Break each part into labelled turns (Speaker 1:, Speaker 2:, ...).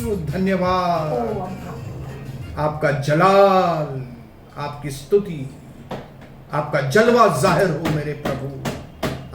Speaker 1: धन्यवाद,
Speaker 2: ओ अब्बा।
Speaker 1: आपका जलाल, आपकी स्तुति, आपका जलवा जाहिर हो मेरे प्रभु।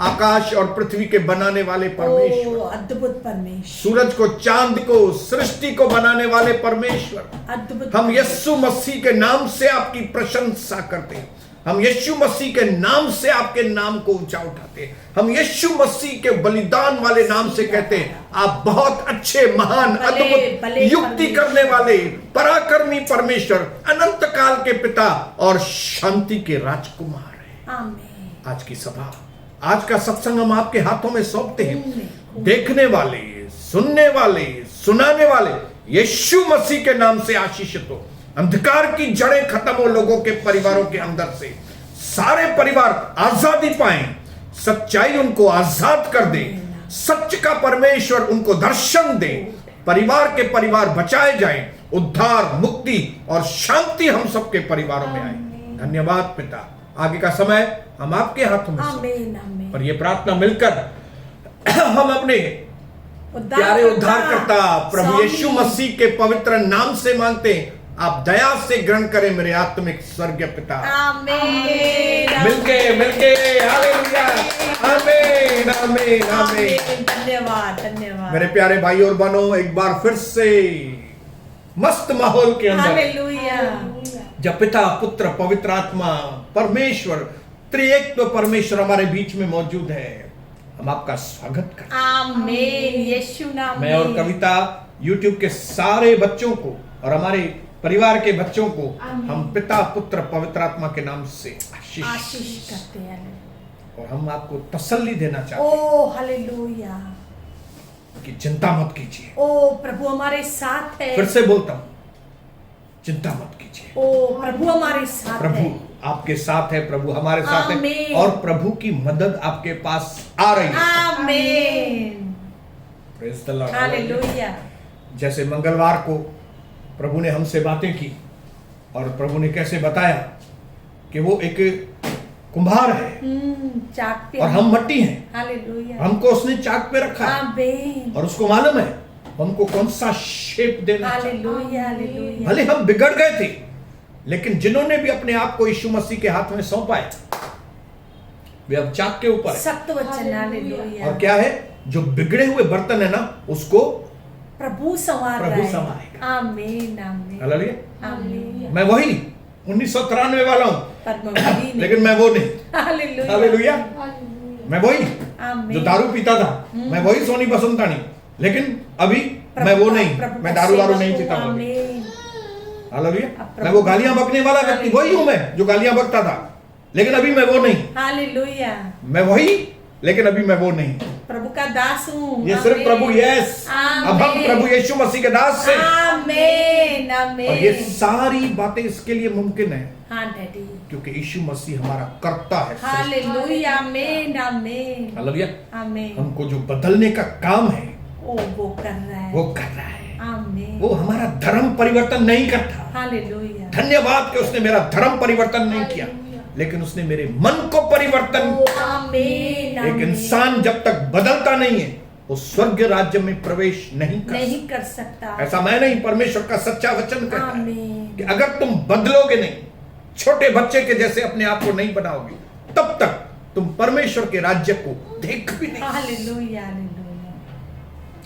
Speaker 1: आकाश और पृथ्वी के बनाने वाले परमेश्वर,
Speaker 2: ओ अद्भुत परमेश्वर,
Speaker 1: सूरज को, चांद को, सृष्टि को बनाने वाले परमेश्वर,
Speaker 2: अद्भुत।
Speaker 1: हम यीशु मसीह के नाम से आपकी प्रशंसा करते हैं। हम यीशु मसीह के नाम से आपके नाम को ऊंचा उठाते हैं। हम यीशु मसीह के बलिदान वाले नाम से कहते हैं, आप बहुत अच्छे, महान, अद्भुत, युक्ति करने वाले, पराक्रमी परमेश्वर, अनंत काल के पिता और शांति के राजकुमार हैं।
Speaker 2: आमीन।
Speaker 1: आज की सभा, आज का सत्संग हम आपके हाथों में सौंपते हैं। देखने वाले, सुनने वाले, सुनाने वाले यीशु मसीह के नाम से आशीषित हो। अंधकार की जड़ें खत्म हो लोगों के परिवारों के अंदर से। सारे परिवार आजादी पाएं, सच्चाई उनको आजाद कर दे, सच का परमेश्वर उनको दर्शन दे, परिवार के परिवार बचाए जाएं, उद्धार, मुक्ति और शांति हम सबके परिवारों में आए। धन्यवाद पिता, आगे का समय हम आपके हाथों में
Speaker 2: आमीन, आमीन।
Speaker 1: और ये प्रार्थना मिलकर हम अपने प्यारे उद्धारकर्ता प्रभु यीशु मसीह के पवित्र नाम से मांगते हैं। आप दया से ग्रहण करें मेरे आत्मिक स्वर्गीय पिता।
Speaker 2: आमीन।
Speaker 1: मिलके हालेलुया, आमीन, आमीन, आमीन।
Speaker 2: धन्यवाद, धन्यवाद
Speaker 1: मेरे प्यारे भाई और बहनों, एक बार फिर से मस्त माहौल के अंदर
Speaker 2: हालेलुया।
Speaker 1: जब पिता, पुत्र, पवित्र आत्मा, परमेश्वर, त्रिएकत्व परमेश्वर हमारे बीच में मौजूद है, हम आपका स्वागत करते हैं।
Speaker 2: आमीन, यीशु नाम
Speaker 1: मैं और कविता यूट्यूब के सारे बच्चों को और हमारे परिवार के बच्चों को हम पिता, पुत्र, पवित्र आत्मा के नाम से
Speaker 2: आशीष करते हैं।
Speaker 1: और हम आपको तसल्ली देना चाहते हैं
Speaker 2: ओ हालेलुया,
Speaker 1: कि चिंता मत कीजिए।
Speaker 2: ओ प्रभु हमारे साथ है।
Speaker 1: फिर से बोलता हूं, चिंता मत कीजिए।
Speaker 2: ओ प्रभु हमारे साथ
Speaker 1: प्रभु
Speaker 2: है।
Speaker 1: आपके साथ है, प्रभु हमारे साथ है,
Speaker 2: आमीन।
Speaker 1: और प्रभु की मदद आपके पास आ रही है।
Speaker 2: आमीन,
Speaker 1: प्रेज़ द लॉर्ड।
Speaker 2: हालेलुया।
Speaker 1: जैसे मंगलवार को प्रभु ने हमसे बातें की और प्रभु ने कैसे बताया कि वो एक कुम्हार है
Speaker 2: चाक पे
Speaker 1: और हम मट्टी हैं।
Speaker 2: हालेलुया।
Speaker 1: हमको उसने चाक पे रखा है
Speaker 2: आमीन,
Speaker 1: और उसको मालूम है हमको कौन सा शेप देना है।
Speaker 2: Hallelujah, hallelujah.
Speaker 1: भले हम बिगड़ गए थे, लेकिन जिन्होंने भी अपने आप को यीशु मसीह के हाथ में सौंपा है, वे अब चाक के ऊपर है।
Speaker 2: सत्य वचन, हालेलुया।
Speaker 1: और क्या है, जो बिगड़े हुए बर्तन है ना, उसको
Speaker 2: प्रभु संवार
Speaker 1: प्रभु
Speaker 2: रहा है।
Speaker 1: संवारेगा।
Speaker 2: आमीन, आमीन,
Speaker 1: हालेलुया।
Speaker 2: आमीन।
Speaker 1: मैं वही 1993 वाला हूं,
Speaker 2: पर मैं वही नहीं।
Speaker 1: लेकिन मैं वो नहीं।
Speaker 2: Hallelujah,
Speaker 1: hallelujah. मैं वही
Speaker 2: आमीन।
Speaker 1: जो दारू पीता था, मैं वही सोनी बसंत नहीं, लेकिन अभी मैं वो नहीं, मैं दारू वारू नहीं पीता हूं।
Speaker 2: आमीन।
Speaker 1: हालेलुया। मैं वो गालियां बकने वाला व्यक्ति वही हूं, मैं जो गालियां बकता था, लेकिन अभी मैं वो नहीं।
Speaker 2: हालेलुया।
Speaker 1: मैं वही, लेकिन अभी मैं वो नहीं।
Speaker 2: प्रभु का दास हूँ।
Speaker 1: ये सिर्फ प्रभु, यस, अब हम प्रभु यीशु मसीह के दास से।
Speaker 2: आमीन,
Speaker 1: और
Speaker 2: आमीन।
Speaker 1: ये सारी बातें इसके लिए मुमकिन है
Speaker 2: हाँ डैडी,
Speaker 1: क्योंकि यीशु मसीह हमारा कर्ता है।
Speaker 2: हालेलुया, आमीन, आमीन,
Speaker 1: हालेलुया।
Speaker 2: आमीन।
Speaker 1: हमको जो बदलने का काम है
Speaker 2: ओ वो कर रहा है,
Speaker 1: वो कर रहा है।
Speaker 2: आमीन।
Speaker 1: वो हमारा धर्म परिवर्तन नहीं करता।
Speaker 2: हालेलुया।
Speaker 1: धन्यवाद कि उसने मेरा धर्म परिवर्तन नहीं किया, लेकिन उसने मेरे मन को परिवर्तन।
Speaker 2: ओ आमीन,
Speaker 1: एक
Speaker 2: आमीन।
Speaker 1: इंसान जब तक बदलता नहीं है वो स्वर्ग राज्य में प्रवेश नहीं कर
Speaker 2: सकता।
Speaker 1: ऐसा मैं नहीं, परमेश्वर का सच्चा वचन कहता है
Speaker 2: आमीन।
Speaker 1: कि अगर तुम बदलोगे नहीं, छोटे बच्चे के जैसे अपने आप को नहीं बनाओगे, तब तक तुम परमेश्वर के राज्य को देख भी नहीं।
Speaker 2: Hallelujah, hallelujah.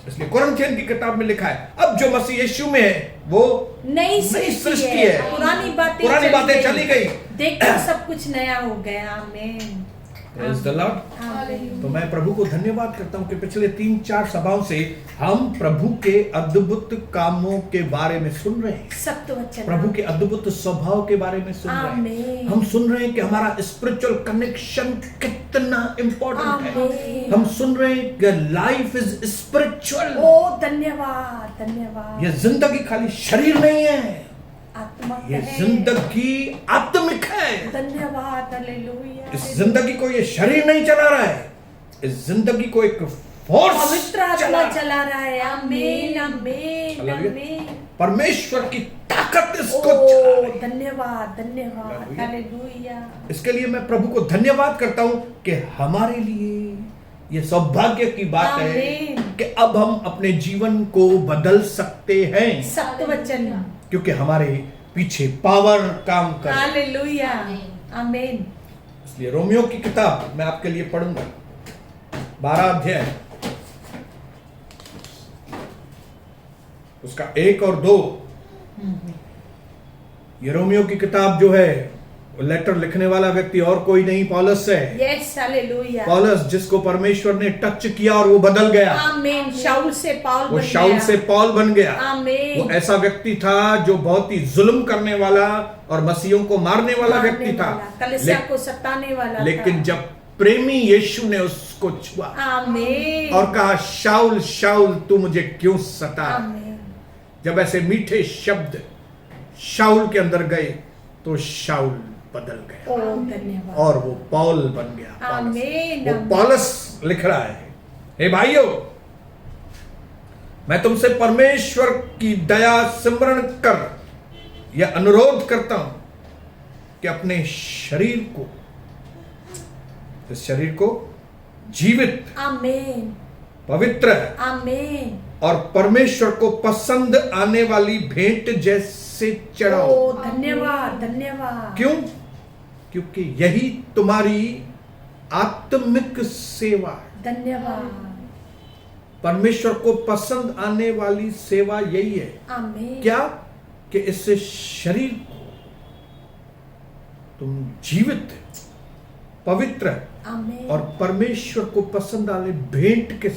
Speaker 1: इसलिए कुरिन्थियन की किताब में लिखा है, अब जो मसीह यीशु में है वो
Speaker 2: नई सृष्टि है। पुरानी बातें
Speaker 1: चली गई,
Speaker 2: देखो सब कुछ नया हो गया। आमीन,
Speaker 1: Praise the Lord।
Speaker 2: आमीन।
Speaker 1: तो मैं प्रभु को धन्यवाद करता हूं कि पिछले 3-4 सभाओं से हम प्रभु के अद्भुत कामों के बारे में सुन रहे हैं,
Speaker 2: सत्य वचन,
Speaker 1: प्रभु के अद्भुत स्वभाव के बारे में सुन रहे हैं।
Speaker 2: आमीन।
Speaker 1: हम सुन रहे हैं कि हमारा स्पिरिचुअल कनेक्शन कितना इंपॉर्टेंट है।
Speaker 2: आमीन।
Speaker 1: हम सुन रहे हैं कि लाइफ इज स्पिरिचुअल।
Speaker 2: ओ धन्यवाद, धन्यवाद।
Speaker 1: ये जिंदगी खाली शरीर नहीं है,
Speaker 2: आत्मक
Speaker 1: ये
Speaker 2: है।
Speaker 1: जिंदगी आत्मिक है।
Speaker 2: धन्यवाद, हालेलुया।
Speaker 1: इस जिंदगी को ये शरीर नहीं चला रहा है, इस जिंदगी को एक फोर्स
Speaker 2: पवित्र आत्मा चला रहा है। आमीन, आमीन,
Speaker 1: हालेलुया।
Speaker 2: आमीन।
Speaker 1: परमेश्वर की ताकत इसको
Speaker 2: ओ
Speaker 1: चला रही है।
Speaker 2: धन्यवाद, धन्यवाद,
Speaker 1: हालेलुया।
Speaker 2: हालेलुया।
Speaker 1: इसके लिए मैं प्रभु को धन्यवाद करता हूं कि हमारे लिए ये सौभाग्य की बात है
Speaker 2: आमीन।
Speaker 1: कि अब हम अपने जीवन को बदल सकते हैं,
Speaker 2: सत्य वचन।
Speaker 1: क्योंकि हमारे पीछे पावर काम कर रही है।
Speaker 2: हालेलुया, आमीन।
Speaker 1: इसलिए रोमियो की किताब मैं आपके लिए पढ़ूंगा, 12 अध्याय, उसका 1 और 2। ये रोमियो की किताब जो है, लेटर लिखने वाला व्यक्ति और कोई नहीं, पौलुस है।
Speaker 2: Yes, hallelujah.
Speaker 1: पौलुस जिसको परमेश्वर ने टच किया और वो बदल गया,
Speaker 2: आमीन। शाऊल से पौल
Speaker 1: वो
Speaker 2: बन
Speaker 1: शाऊल
Speaker 2: गया।
Speaker 1: से पौल बन गया।
Speaker 2: आमीन।
Speaker 1: वो ऐसा व्यक्ति था जो बहुत ही जुल्म करने वाला और मसीहों को मारने वाला
Speaker 2: मारने
Speaker 1: व्यक्ति था,
Speaker 2: वाला, कलीसिया को सताने वाला
Speaker 1: लेकिन
Speaker 2: था।
Speaker 1: जब प्रेमी यीशु ने उसको छुआ
Speaker 2: आमीन।
Speaker 1: और कहा, शाऊल शाऊल तू मुझे क्यों सता,
Speaker 2: आमीन।
Speaker 1: जब ऐसे मीठे शब्द शाऊल के अंदर गए तो शाऊल बदल गया
Speaker 2: ओ धन्यवाद।
Speaker 1: और वो पौल बन गया। पौलुस।
Speaker 2: आमीन।
Speaker 1: वो पौलुस लिख रहा है, हे भाइयों, मैं तुमसे परमेश्वर की दया सिमरण कर यह अनुरोध करता हूं कि अपने शरीर को, इस शरीर को जीवित,
Speaker 2: आमीन।
Speaker 1: पवित्र
Speaker 2: आमीन।
Speaker 1: और परमेश्वर को पसंद आने वाली भेंट जैसे चढ़ाओ।
Speaker 2: ओ धन्यवाद, धन्यवाद।
Speaker 1: क्यों? क्योंकि यही तुम्हारी आत्मिक सेवा है।
Speaker 2: धन्यवाद।
Speaker 1: परमेश्वर को पसंद आने वाली सेवा यही है।
Speaker 2: आमीन।
Speaker 1: क्या? कि इस शरीर को तुम जीवित, पवित्र
Speaker 2: आमीन।
Speaker 1: और परमेश्वर को पसंद आने भेंट के,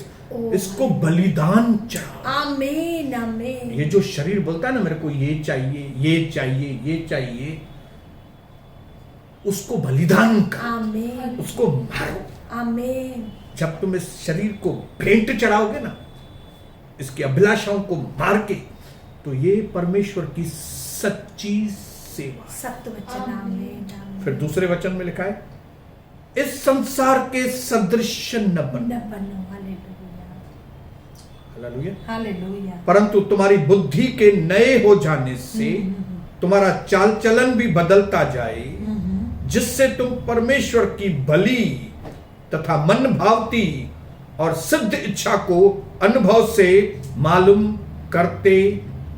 Speaker 1: इसको बलिदान चढ़ाओ।
Speaker 2: आमीन। आमीन।
Speaker 1: ये जो शरीर बोलता है ना, मेरे को ये चाहिए, ये चाहिए, ये चाहिए, उसको बलिदान करो,
Speaker 2: आमीन।
Speaker 1: उसको मारो।
Speaker 2: आमीन।
Speaker 1: जब तुम इस शरीर को भेंट चढ़ाओगे ना, इसकी अभिलाषाओं को मार के, तो ये परमेश्वर की सच्ची सेवा।
Speaker 2: सत्य वचन। आमीन।
Speaker 1: फिर दूसरे वचन में लिखा है, इस संसार के सदृश न बनो।
Speaker 2: न बनो। हालेलुया।
Speaker 1: हालेलुया।
Speaker 2: हालेलुया।
Speaker 1: परंतु तुम्हारी बुद्धि के नए हो जाने से तुम्हारा चाल चलन भी बदलता जाए, जिससे तुम परमेश्वर की भली तथा मन भावती और सिद्ध इच्छा को अनुभव से मालूम करते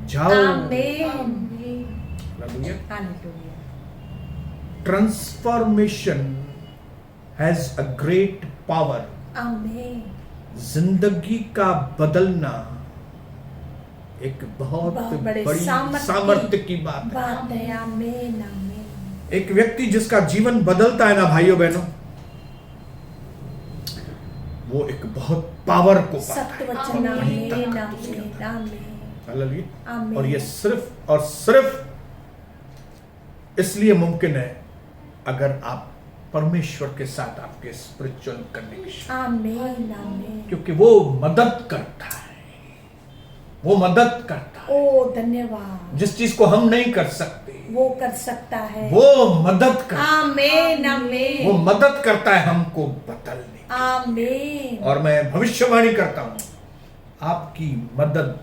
Speaker 1: जाओ।
Speaker 2: आमीन।
Speaker 1: Hallelujah.
Speaker 2: Hallelujah.
Speaker 1: Transformation has a great power.
Speaker 2: आमीन।
Speaker 1: जिंदगी का बदलना एक बहुत
Speaker 2: बड़े
Speaker 1: बड़ी सामर्थ्य की बात है।
Speaker 2: बात है। आमीन। आमीन।
Speaker 1: एक व्यक्ति जिसका जीवन बदलता है ना भाइयों बहनों, वो एक बहुत पावर को पाता
Speaker 2: सत्य
Speaker 1: है।
Speaker 2: वचन।
Speaker 1: वहीं
Speaker 2: आमीन।
Speaker 1: तक उसके
Speaker 2: आमीन।
Speaker 1: अंदर।
Speaker 2: आमीन।
Speaker 1: हालेलुया।
Speaker 2: आमीन।
Speaker 1: और ये सिर्फ और सिर्फ इसलिए मुमकिन है अगर आप परमेश्वर के साथ आपके स्पिरिचुअल कनेक्शन,
Speaker 2: आमीन। आमीन।
Speaker 1: क्योंकि वो मदद करता है, वो मदद करता है।
Speaker 2: ओ धन्यवाद।
Speaker 1: जिस चीज को हम नहीं कर सकते,
Speaker 2: वो कर सकता है।
Speaker 1: वो मदद करता है।
Speaker 2: आमीन।
Speaker 1: वो
Speaker 2: आमीन।
Speaker 1: मदद करता है हमको बदलने।
Speaker 2: आमीन।
Speaker 1: और मैं भविष्यवाणी करता हूं, आपकी मदद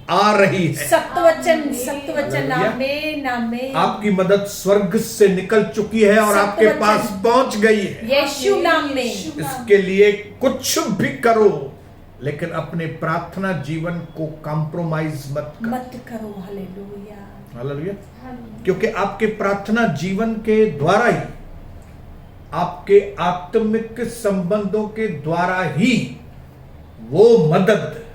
Speaker 1: आ रही है।
Speaker 2: सत्य वचन। सत्य वचन।
Speaker 1: हालेलुया।
Speaker 2: आमीन। आमीन।
Speaker 1: आपकी मदद स्वर्ग से निकल चुकी है और
Speaker 2: सत्य
Speaker 1: आपके
Speaker 2: वचन।
Speaker 1: पास पहुंच गई है।
Speaker 2: यीशु नाम में।
Speaker 1: इसके लिए कुछ भी करो, लेकिन अपने प्रार्थना जीवन को कॉम्प्रोमाइज मत करो।
Speaker 2: मत करो। हालेलुया।
Speaker 1: हालेलुया। क्योंकि आपके प्रार्थना जीवन के द्वारा ही, आपके आत्मिक संबंधों के द्वारा ही वो मदद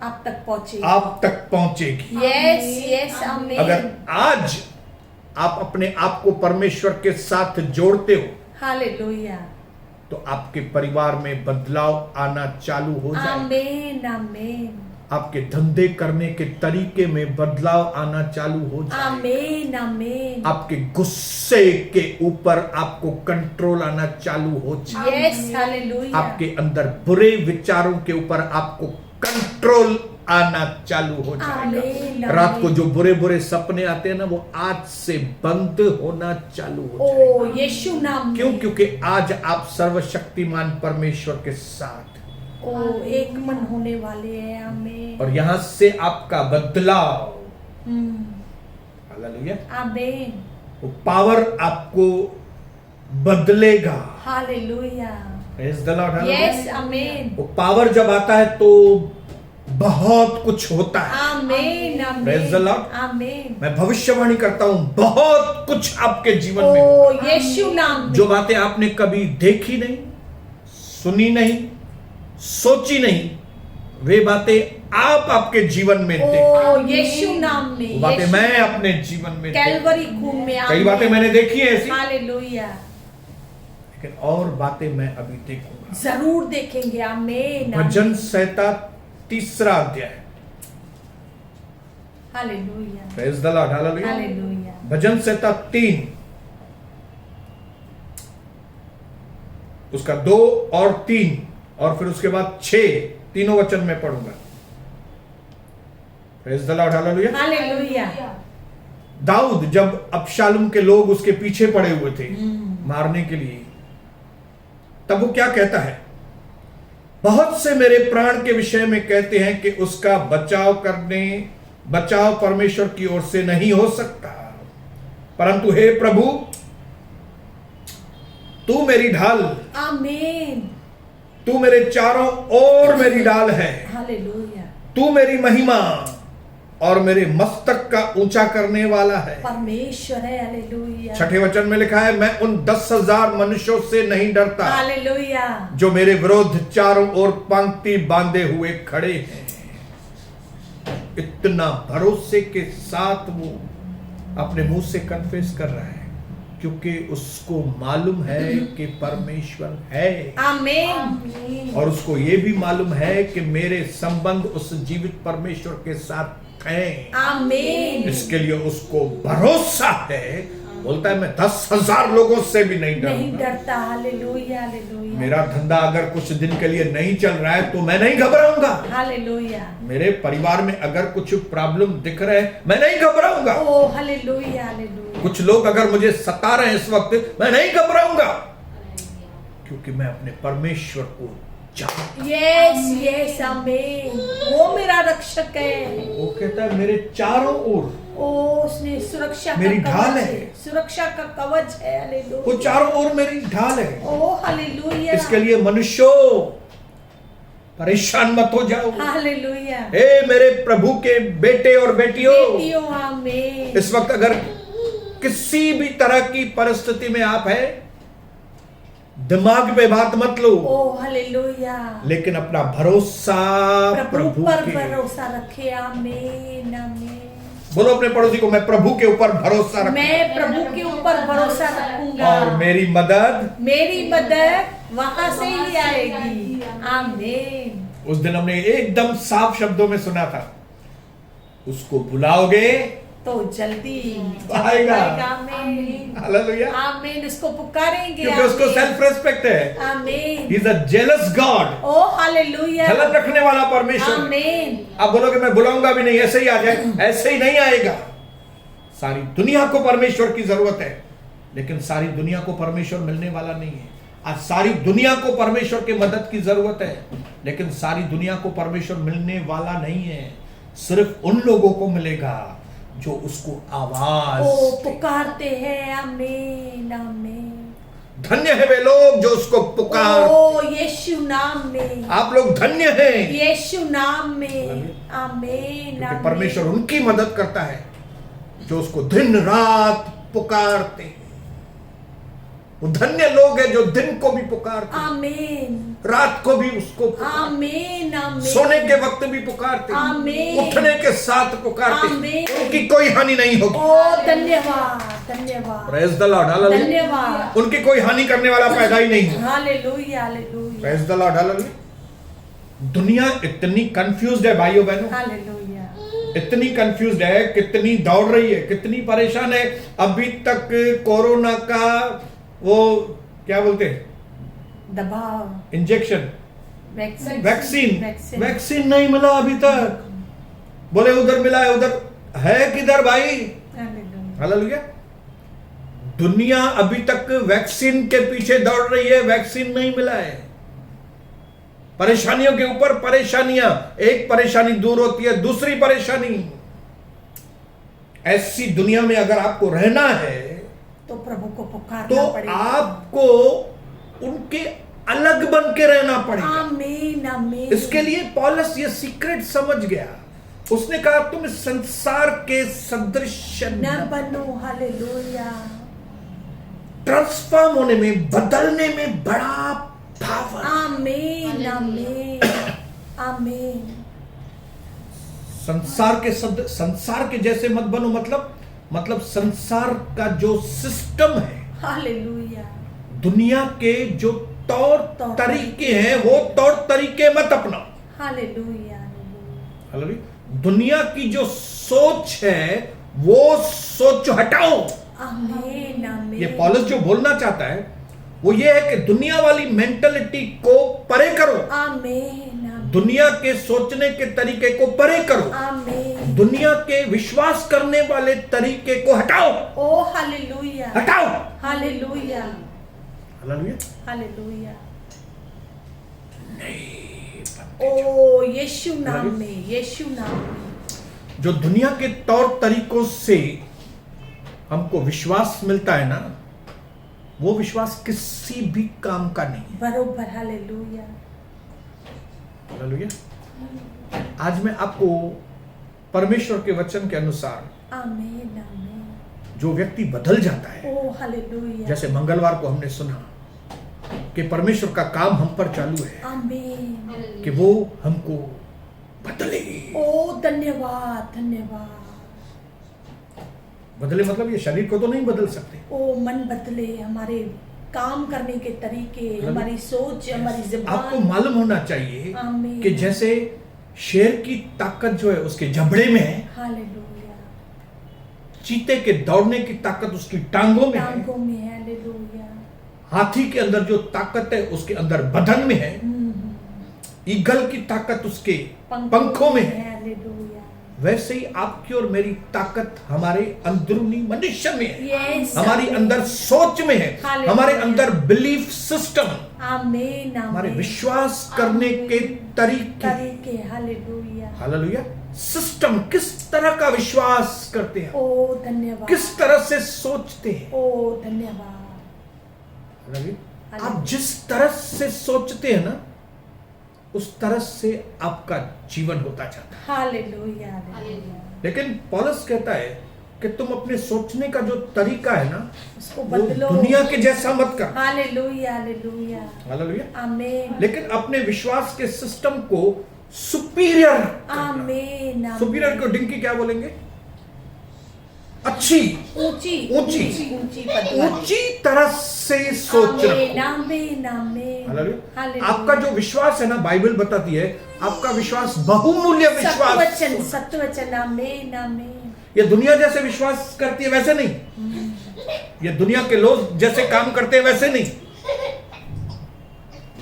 Speaker 2: आप तक पहुंचे।
Speaker 1: आप तक पहुंचेगी।
Speaker 2: यस। यस। आमीन।
Speaker 1: अगर आज आप अपने आप को परमेश्वर के साथ जोड़ते हो,
Speaker 2: हालेलुया।
Speaker 1: तो आपके परिवार में बदलाव आना चालू हो जाए।
Speaker 2: आमीन। आमीन।
Speaker 1: आपके धंधे करने के तरीके में बदलाव आना चालू हो जाए।
Speaker 2: आमीन। आमीन।
Speaker 1: आपके गुस्से के ऊपर आपको कंट्रोल आना चालू हो जाए।
Speaker 2: यस। हालेलुया।
Speaker 1: आपके अंदर बुरे विचारों के ऊपर आपको कंट्रोल आना चालू हो
Speaker 2: आमीन।
Speaker 1: जाएगा। रात को जो बुरे बुरे सपने आते हैं ना, वो आज से बंद होना चालू हो
Speaker 2: ओ
Speaker 1: जाएगा।
Speaker 2: यीशु नाम में।
Speaker 1: क्यों? क्योंकि आज आप सर्वशक्तिमान परमेश्वर के साथ,
Speaker 2: ओ एक मन होने वाले हैं। आमीन।
Speaker 1: और यहां से आपका बदलाव, हालेलुया,
Speaker 2: आमीन।
Speaker 1: वो पावर आपको बदलेगा।
Speaker 2: Hallelujah.
Speaker 1: Praise the Lord, hallelujah.
Speaker 2: Yes, amen.
Speaker 1: वो पावर जब आता है तो बहुत कुछ होता है।
Speaker 2: Amen, amen.
Speaker 1: Praise the Lord.
Speaker 2: Amen.
Speaker 1: मैं भविष्यवाणी करता हूं, बहुत कुछ आपके जीवन में
Speaker 2: ओ
Speaker 1: होगा।
Speaker 2: यीशु नाम में।
Speaker 1: जो बातें आपने कभी देखी नहीं, सुनी नहीं, सोची नहीं, वे बातें आप आपके जीवन में
Speaker 2: ओ
Speaker 1: देखी।
Speaker 2: यीशु नाम में।
Speaker 1: वो बातें
Speaker 2: यीशु-
Speaker 1: मैं अपने जीवन में देखी।
Speaker 2: कैलवरी खून में।
Speaker 1: कई बातें मैंने देखी है ऐसी,
Speaker 2: हालेलुया।
Speaker 1: लेकिन और बातें मैं अभी देखूंगा।
Speaker 2: जरूर देखेंगे। आमीन।
Speaker 1: भजन संहिता 3 अध्याय।
Speaker 2: Hallelujah.
Speaker 1: Praise the Lord, hallelujah.
Speaker 2: Hallelujah.
Speaker 1: भजन संहिता 3 उसका 2 और 3 और फिर उसके बाद 6 तीनों वचन में पढ़ूंगा। Praise the Lord, hallelujah.
Speaker 2: Hallelujah.
Speaker 1: Dawood जब अबशालोम के लोग उसके पीछे पड़े हुए थे मारने के लिए, तब वो क्या कहता है? बहुत से मेरे प्राण के विषय में कहते हैं कि उसका बचाव परमेश्वर की ओर से नहीं हो सकता, परंतु हे प्रभु, तू मेरी ढाल,
Speaker 2: आमीन।
Speaker 1: तू मेरे चारों ओर मेरी ढाल है।
Speaker 2: हालेलुया।
Speaker 1: तू मेरी महिमा और मेरे मस्तक का ऊंचा करने वाला है।
Speaker 2: परमेश्वर है। हालेलुया।
Speaker 1: 6 वचन में लिखा है, मैं उन 10,000 मनुष्यों से नहीं डरता
Speaker 2: हालेलुया।
Speaker 1: जो मेरे विरोध चारों ओर पंक्ति बांधे हुए खड़े हैं। इतना भरोसे के साथ वो अपने मुंह से कन्फेस कर रहा है, क्योंकि उसको मालूम है कि परमेश्वर है।
Speaker 2: आमीन।
Speaker 1: और उसको ये भी मालूम है कि मेरे संबंध उस जीवित परमेश्वर के साथ हैं।
Speaker 2: आमीन।
Speaker 1: इसके लिए उसको भरोसा है। बोलता है, मैं 10,000 लोगों से भी नहीं
Speaker 2: नहीं
Speaker 1: डरूंगा।
Speaker 2: डरता। हालेलुया। हालेलुया।
Speaker 1: मेरा धंधा अगर कुछ दिन के लिए नहीं चल रहा है तो मैं नहीं घबराऊंगा।
Speaker 2: हालेलुया।
Speaker 1: मेरे परिवार में अगर कुछ प्रॉब्लम दिख रहे हैं, मैं नहीं घबराऊंगा।
Speaker 2: ओ हालेलुया। हालेलुया।
Speaker 1: कुछ लोग अगर मुझे सता रहे हैं इस वक्त, मैं नहीं घबराऊंगा, क्योंकि मैं अपने परमेश्वर को जानता हूं।
Speaker 2: Yes yes. आमीन। वो मेरा रक्षक है।
Speaker 1: वो कहता है, मेरे चारों ओर
Speaker 2: ओ उसने सुरक्षा का
Speaker 1: मेरी ढाल
Speaker 2: कवच
Speaker 1: है।
Speaker 2: सुरक्षा का कवच है। हालेलुया।
Speaker 1: वो चारों ओर मेरी ढाल है।
Speaker 2: ओ हालेलुया।
Speaker 1: इसके लिए मनुष्यों परेशान मत हो जाओ।
Speaker 2: हालेलुया।
Speaker 1: हे मेरे प्रभु के बेटे और बेटियों,
Speaker 2: बेटियों। आमीन।
Speaker 1: इस वक्त अगर किसी भी तरह की परिस्थिति में आप हैं, दिमाग पे बात मत लो,
Speaker 2: ओ हालेलुया।
Speaker 1: लेकिन अपना भरोसा
Speaker 2: प्रभु पर
Speaker 1: के।
Speaker 2: भरोसा रखे। आमीन। आमीन।
Speaker 1: बोलो अपने पड़ोसी को, मैं प्रभु के ऊपर भरोसा रखूं
Speaker 2: मैं प्रभु के ऊपर भरोसा रखूंगा
Speaker 1: और मेरी
Speaker 2: मदद वहां से ही आएगी। आमीन।
Speaker 1: उस दिन हमने एकदम साफ शब्दों में सुना था, उसको बुलाओगे
Speaker 2: तो जल्दी
Speaker 1: आएगा।
Speaker 2: आमीन।
Speaker 1: हालेलुया।
Speaker 2: आमीन। उसको पुकारेंगे।
Speaker 1: क्योंकि उसको सेल्फ रेस्पेक्ट है।
Speaker 2: Amen.
Speaker 1: He is a jealous God.
Speaker 2: O hallelujah.
Speaker 1: जलन रखने वाला परमेश्वर।
Speaker 2: आमीन।
Speaker 1: आप बोलोगे मैं बुलाऊंगा भी नहीं, ऐसे ही आ जाए, ऐसे ही नहीं आएगा। सारी दुनिया को परमेश्वर की जरूरत है, लेकिन सारी दुनिया को परमेश्वर मिलने वाला नहीं है। आज सारी दुनिया को परमेश्वर की मदद की जरूरत है, लेकिन सारी दुनिया को परमेश्वर मिलने वाला नहीं है। सिर्फ उन लोगों को मिलेगा जो उसको आवाज
Speaker 2: ओ पुकारते हैं। आमीन। आमीन।
Speaker 1: धन्य है वे लोग जो उसको पुकार।
Speaker 2: ओ यीशु नाम में।
Speaker 1: आप लोग धन्य हैं,
Speaker 2: यीशु नाम में। आमीन।
Speaker 1: क्योंकि
Speaker 2: आमीन।
Speaker 1: परमेश्वर उनकी मदद करता है जो उसको दिन रात पुकारते हैं। वो धन्य लोग हैं जो दिन को भी पुकारते हैं,
Speaker 2: आमीन।
Speaker 1: रात को भी उसको पुकारते हैं,
Speaker 2: आमीन। आमीन।
Speaker 1: सोने के वक्त भी पुकारते हैं,
Speaker 2: आमीन।
Speaker 1: उठने के साथ पुकारते हैं।
Speaker 2: आमीन।
Speaker 1: उनकी कोई हानि नहीं होगी।
Speaker 2: ओ धन्यवाद। धन्यवाद।
Speaker 1: Praise the Lord, hallelujah.
Speaker 2: धन्यवाद।
Speaker 1: उनकी कोई हानि करने वाला पैदा ही नहीं है।
Speaker 2: Hallelujah. Hallelujah.
Speaker 1: Praise the Lord, hallelujah. दुनिया इतनी कंफ्यूज्ड है भाइयों बहनों,
Speaker 2: हालेलुया।
Speaker 1: इतनी कंफ्यूज्ड है, कितनी दौड़ रही है, कितनी परेशान है। अभी तक कोरोना का वो क्या बोलते हैं,
Speaker 2: दबाव।
Speaker 1: Injection,
Speaker 2: vaccine.
Speaker 1: वैक्सीन नहीं मिला अभी तक। बोले उधर मिला है, उधर है किधर भाई?
Speaker 2: हालेलुया।
Speaker 1: हालेलुया। दुनिया अभी तक वैक्सीन के पीछे दौड़ रही है, वैक्सीन नहीं मिला है। परेशानियों के ऊपर परेशानियां, एक परेशानी दूर होती है दूसरी परेशानी। ऐसी दुनिया में अगर आपको रहना है
Speaker 2: तो प्रभु को पुकारना
Speaker 1: तो
Speaker 2: पड़ेगा।
Speaker 1: आपको उनके अलग बन के रहना पड़ेगा।
Speaker 2: आमीन आमीन।
Speaker 1: इसके लिए पौलुस ये सीक्रेट समझ गया। उसने कहा तुम इस संसार के सदृश
Speaker 2: न बनो। हालेलुया।
Speaker 1: ट्रांसफॉर्म होने में, बदलने में बड़ा पावर।
Speaker 2: आमीन आमीन आमीन।
Speaker 1: संसार के जैसे मत बनो, मतलब संसार का जो सिस्टम है,
Speaker 2: हालेलुया।
Speaker 1: दुनिया के जो तौर तरीके हैं वो तौर तरीके मत अपनाओ।
Speaker 2: हालेलुया।
Speaker 1: हालेलुया। दुनिया की जो सोच है वो सोच हटाओ।
Speaker 2: आमीन आमीन।
Speaker 1: ये पौलुस जो बोलना चाहता है वो ये है कि दुनिया वाली मेंटालिटी को परे करो।
Speaker 2: आमीन आमीन।
Speaker 1: दुनिया के सोचने के तरीके को परे करो।
Speaker 2: आमीन।
Speaker 1: दुनिया के विश्वास करने वाले तरीके को हटाओ।
Speaker 2: ओ हालेलुया।
Speaker 1: हटाओ।
Speaker 2: हालेलुया।
Speaker 1: हालेलुया।
Speaker 2: हालेलुया।
Speaker 1: नहीं।
Speaker 2: ओ यीशु नाम में, यीशु नाम में।
Speaker 1: जो दुनिया के तौर तरीकों से हमको विश्वास मिलता है ना, वो विश्वास किसी भी काम का नहीं है।
Speaker 2: बरोबर। हालेलुया।
Speaker 1: हालेलुया। आज मैं आपको परमेश्वर के वचन के अनुसार
Speaker 2: आमीन आमीन।
Speaker 1: जो व्यक्ति बदल जाता है,
Speaker 2: ओ हालेलुया।
Speaker 1: जैसे मंगलवार को हमने सुना कि परमेश्वर का काम हम पर चालू है
Speaker 2: आमीन।
Speaker 1: कि वो हमको बदले।
Speaker 2: ओ धन्यवाद धन्यवाद।
Speaker 1: बदले मतलब ये शरीर को तो नहीं बदल सकते।
Speaker 2: ओ मन बदले, हमारे काम करने के तरीके, हमारी सोच, हमारी
Speaker 1: आपको
Speaker 2: जुबान।
Speaker 1: मालूम होना चाहिए
Speaker 2: आमीन।
Speaker 1: कि जैसे शेर की ताकत जो है उसके जबड़े में है,
Speaker 2: हालेलुया।
Speaker 1: चीते के दौड़ने की ताकत उसकी टांगों में है,
Speaker 2: टांगों में है। हालेलुया।
Speaker 1: हाथी के अंदर जो ताकत है उसके अंदर बदन में है, ईगल की ताकत उसके पंखों में है।
Speaker 2: हालेलुया।
Speaker 1: वैसे ही आपकी और मेरी ताकत हमारे अंदरूनी मनुष्य में है।
Speaker 2: यस।
Speaker 1: हमारी अंदर सोच में है,
Speaker 2: हालेलुया।
Speaker 1: हमारे अंदर बिलीफ सिस्टम,
Speaker 2: आमीन
Speaker 1: हमारे
Speaker 2: आमीन।
Speaker 1: विश्वास करने के तरीके।
Speaker 2: हालेलुया।
Speaker 1: हालेलुया। सिस्टम, किस तरह का विश्वास करते हैं,
Speaker 2: ओ धन्यवाद।
Speaker 1: किस तरह से सोचते हैं।
Speaker 2: ओ धन्यवाद।
Speaker 1: हालेलुया। आप जिस तरह से सोचते हैं ना, उस तरह से आपका जीवन होता जाता है।
Speaker 2: हालेलुया। हालेलुया।
Speaker 1: लेकिन पौलुस कहता है कि तुम अपने सोचने का जो तरीका है ना,
Speaker 2: उसको
Speaker 1: वो
Speaker 2: बदलो।
Speaker 1: दुनिया के जैसा मत कर।
Speaker 2: हालेलुया। हालेलुया।
Speaker 1: हालेलुया।
Speaker 2: आमीन।
Speaker 1: लेकिन अपने विश्वास के सिस्टम को सुपीरियर करना।
Speaker 2: आमीन।
Speaker 1: सुपीरियर को डिंकी क्या बोलेंगे? अच्छी,
Speaker 2: ऊंची
Speaker 1: ऊंची,
Speaker 2: ऊंची पदवी।
Speaker 1: ऊंची तरह से सोच
Speaker 2: आमीन
Speaker 1: रखो।
Speaker 2: आमीन आमीन।
Speaker 1: हालेलुया।
Speaker 2: हालेलुया।
Speaker 1: आपका जो विश्वास है ना, बाइबल बताती है आपका विश्वास बहुमूल्य विश्वास।
Speaker 2: सत्वचन सत्वचन। आमीन आमीन।
Speaker 1: ये दुनिया जैसे विश्वास करती है वैसे नहीं, ये दुनिया के लोग जैसे काम करते हैं वैसे नहीं,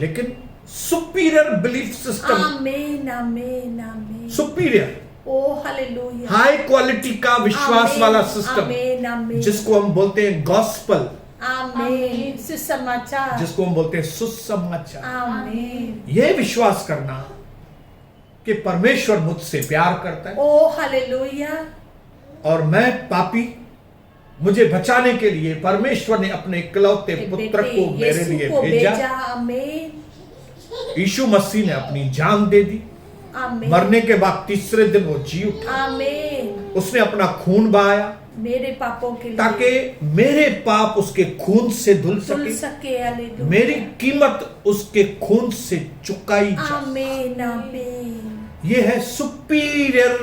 Speaker 1: लेकिन सुपीरियर बिलीफ सिस्टम।
Speaker 2: आमीन आमीन आमीन।
Speaker 1: सुपीरियर,
Speaker 2: ओ हालेलुया।
Speaker 1: हाई क्वालिटी का विश्वास
Speaker 2: आमीन,
Speaker 1: वाला सिस्टम,
Speaker 2: आमीन आमीन।
Speaker 1: जिसको हम बोलते हैं गॉस्पल,
Speaker 2: आमीन। सुसमाचार।
Speaker 1: जिसको हम बोलते हैं सुसमाचार।
Speaker 2: आमीन।
Speaker 1: यह विश्वास करना कि परमेश्वर मुझसे प्यार करता है
Speaker 2: ओ हालेलुया।
Speaker 1: और मैं पापी, मुझे बचाने के लिए परमेश्वर ने अपने इकलौते पुत्र को मेरे लिए भेजा।
Speaker 2: आमीन।
Speaker 1: यीशु मसीह ने अपनी जान दे दी,
Speaker 2: आमीन।
Speaker 1: मरने के बाद तीसरे दिन वो जी उठा,
Speaker 2: आमीन।
Speaker 1: उसने अपना खून बहाया
Speaker 2: मेरे पापों के लिए,
Speaker 1: ताकि मेरे पाप उसके खून से धुल
Speaker 2: धुल
Speaker 1: सके,
Speaker 2: सके। हालेलुया।
Speaker 1: मेरी कीमत उसके खून से चुकाई जाए।
Speaker 2: आमीन आमीन।
Speaker 1: ये है सुपीरियर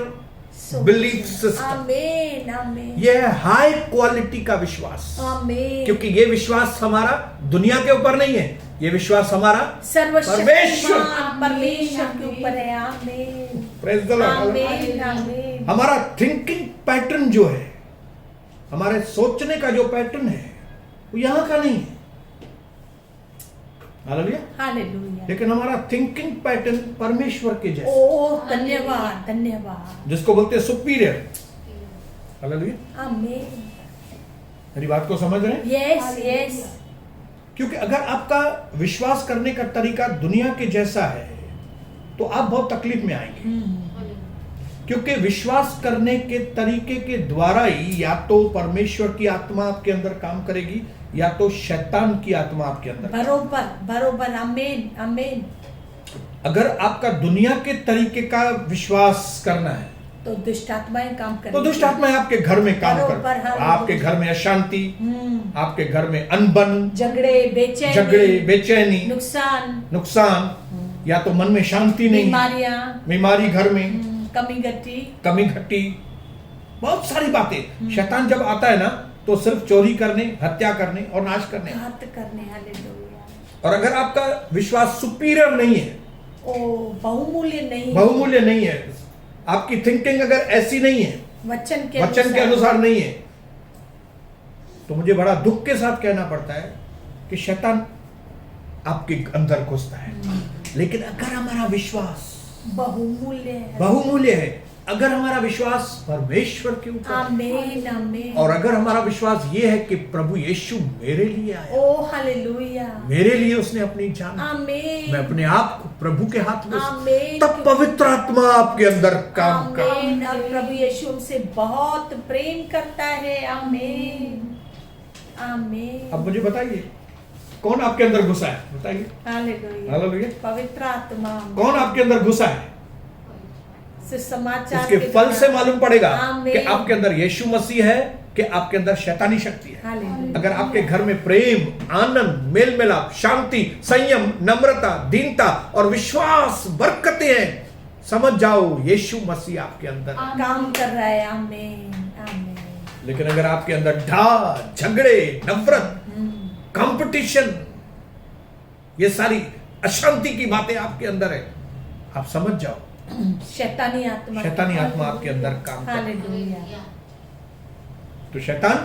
Speaker 1: बिलीफ सिस्टम,
Speaker 2: आमीन आमीन।
Speaker 1: ये है हाई क्वालिटी का विश्वास।
Speaker 2: आमीन।
Speaker 1: क्योंकि ये विश्वास हमारा दुनिया के ऊपर नहीं है, ये विश्वास हमारा
Speaker 2: सर्वशक्तिमान परमेश्वर के ऊपर है। आमीन।
Speaker 1: Praise the Lord.
Speaker 2: आमीन आमीन।
Speaker 1: हमारा थिंकिंग पैटर्न जो है, हमारे सोचने का जो पैटर्न है, वो यहां का नहीं है। हालेलुया।
Speaker 2: हालेलुया।
Speaker 1: लेकिन हमारा थिंकिंग पैटर्न परमेश्वर के जैसा,
Speaker 2: ओ धन्यवाद धन्यवाद।
Speaker 1: जिसको बोलते हैं सुपीरियर। हालेलुया।
Speaker 2: आमीन।
Speaker 1: मेरी बात को समझ रहे हैं?
Speaker 2: Yes yes.
Speaker 1: क्योंकि अगर आपका विश्वास करने का तरीका दुनिया के जैसा है तो आप बहुत तकलीफ में आएंगे। क्योंकि विश्वास करने के तरीके के द्वारा ही या तो परमेश्वर की आत्मा आपके अंदर काम करेगी या तो शैतान की आत्मा आपके अंदर।
Speaker 2: बरोबर बरोबर, आमीन आमीन।
Speaker 1: अगर आपका दुनिया के तरीके का विश्वास करना है
Speaker 2: तो दुष्ट आत्माएं काम करेंगी।
Speaker 1: तो दुष्ट आत्माएं आपके घर में काम
Speaker 2: बरोबर,
Speaker 1: कर,
Speaker 2: हाँ।
Speaker 1: आपके घर में अशांति, आपके घर में अनबन,
Speaker 2: झगड़े,
Speaker 1: बेचैनी, नुकसान, या तो मन में शांति नहीं, बीमारी घर में, कमी घटी, बहुत सारी बातें। शैतान जब आता है ना तो सिर्फ चोरी करने, हत्या करने और नाश करने। और अगर आपका विश्वास सुपीरियर नहीं है, बहुमूल्य नहीं है, आपकी थिंकिंग अगर ऐसी नहीं है, वचन के अनुसार नहीं है, तो मुझे बड़ा दुख के साथ कहना पड़ता है कि शैतान आपके अंदर घुसता है। लेकिन अगर हमारा विश्वास बहुमूल्य है, अगर हमारा विश्वास परमेश्वर के ऊपर,
Speaker 2: आमीन आमीन,
Speaker 1: और अगर हमारा विश्वास ये है कि प्रभु यीशु मेरे लिए आया,
Speaker 2: ओ हालेलुया,
Speaker 1: मेरे लिए उसने अपनी जान,
Speaker 2: आमीन,
Speaker 1: मैं अपने आप को प्रभु के हाथ में,
Speaker 2: आमीन,
Speaker 1: तब पवित्र आत्मा आपके अंदर काम कर।
Speaker 2: आमीन। और प्रभु यीशु हमसे बहुत प्रेम करता है। आमीन आमीन।
Speaker 1: अब मुझे बताइए कौन आपके अंदर घुसा है, बताइए।
Speaker 2: हालेलुया, पवित्र आत्मा
Speaker 1: कौन आपके अंदर घुसा है?
Speaker 2: समाचार
Speaker 1: उसके फल से मालूम पड़ेगा
Speaker 2: आमीन।
Speaker 1: कि आपके अंदर यीशु मसीह है कि आपके अंदर शैतानी शक्ति है।
Speaker 2: हालेलुया।
Speaker 1: अगर आपके घर में प्रेम, आनंद, मेल मिलाप, शांति, संयम, नम्रता, दीनता और विश्वास, बरकतें हैं, समझ जाओ यीशु मसीह आपके अंदर
Speaker 2: काम कर रहा है। आमीन आमीन।
Speaker 1: लेकिन अगर आपके अंदर ढा, झगड़े, नफरत, कंपटीशन, ये सारी अशांति की बातें आपके अंदर है, आप समझ जाओ
Speaker 2: शैतानी आत्मा
Speaker 1: आपके अंदर काम कर रही है।
Speaker 2: हालेलुया।
Speaker 1: तो शैतान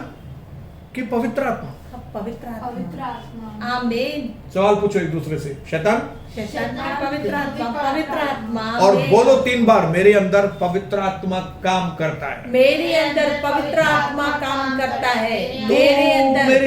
Speaker 1: की पवित्र आत्मा,
Speaker 2: पवित्र आत्मा, आमीन।
Speaker 1: सवाल पूछो एक दूसरे से, शैतान
Speaker 2: की पवित्र आत्मा,
Speaker 1: और बोलो 3 बार, मेरे अंदर पवित्र आत्मा काम करता है,
Speaker 2: मेरे अंदर पवित्र आत्मा काम करता है,
Speaker 1: मेरे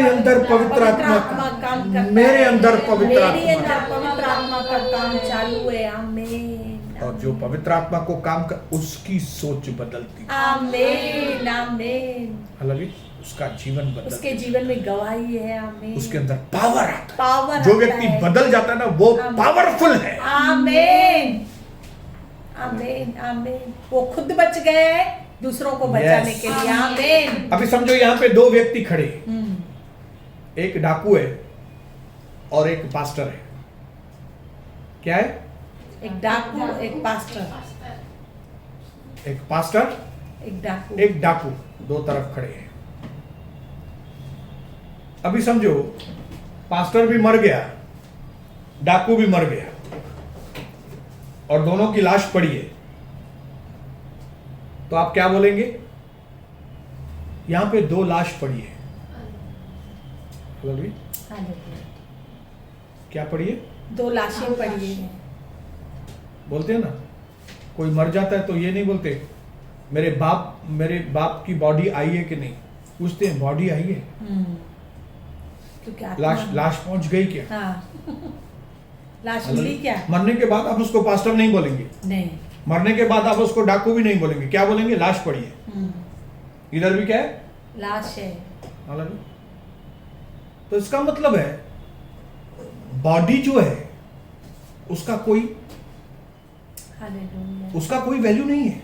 Speaker 1: अंदर पवित्र आत्मा
Speaker 2: काम करता है,
Speaker 1: मेरे अंदर पवित्र
Speaker 2: आत्मा का काम चालू है। आमीन।
Speaker 1: और जो पवित्र आत्मा को काम कर, उसकी सोच बदलती,
Speaker 2: आमीन आमीन,
Speaker 1: हालेलुया, उसका जीवन बदलता,
Speaker 2: उसके जीवन में गवाही है। आमीन।
Speaker 1: उसके अंदर पावर आता है,
Speaker 2: पावर
Speaker 1: जो व्यक्ति बदल जाता है ना वो पावरफुल है।
Speaker 2: आमीन आमीन आमीन। वो खुद बच गए हैं दूसरों को बचाने के लिए। आमीन।
Speaker 1: अभी समझो यहाँ पे 2 व्यक्ति खड़े, एक डाकू है और एक पास्टर है। क्या है?
Speaker 2: एक डाकू, एक पास्टर,
Speaker 1: एक पास्टर, एक डाकू, 2 तरफ खड़े हैं। अभी समझो पास्टर भी मर गया, डाकू भी मर गया, और दोनों की लाश पड़ी है, तो आप क्या बोलेंगे? यहां पे 2 लाश पड़ी है, क्या पड़ी है?
Speaker 2: 2 लाशें पड़ी है।
Speaker 1: बोलते हैं ना, कोई मर जाता है तो ये नहीं बोलते मेरे बाप की बॉडी आई है कि नहीं, पूछते हैं बॉडी आई है,
Speaker 2: क्योंकि
Speaker 1: लाश पहुंच गई क्या?
Speaker 2: हाँ। लाश मिली क्या?
Speaker 1: मरने के बाद आप उसको पास्टर नहीं बोलेंगे,
Speaker 2: नहीं।
Speaker 1: मरने के बाद आप उसको डाकू भी नहीं बोलेंगे, क्या बोलेंगे? लाश पड़ी है। इधर भी क्या है?
Speaker 2: लाश है।
Speaker 1: तो इसका मतलब है बॉडी जो है उसका कोई वैल्यू नहीं है।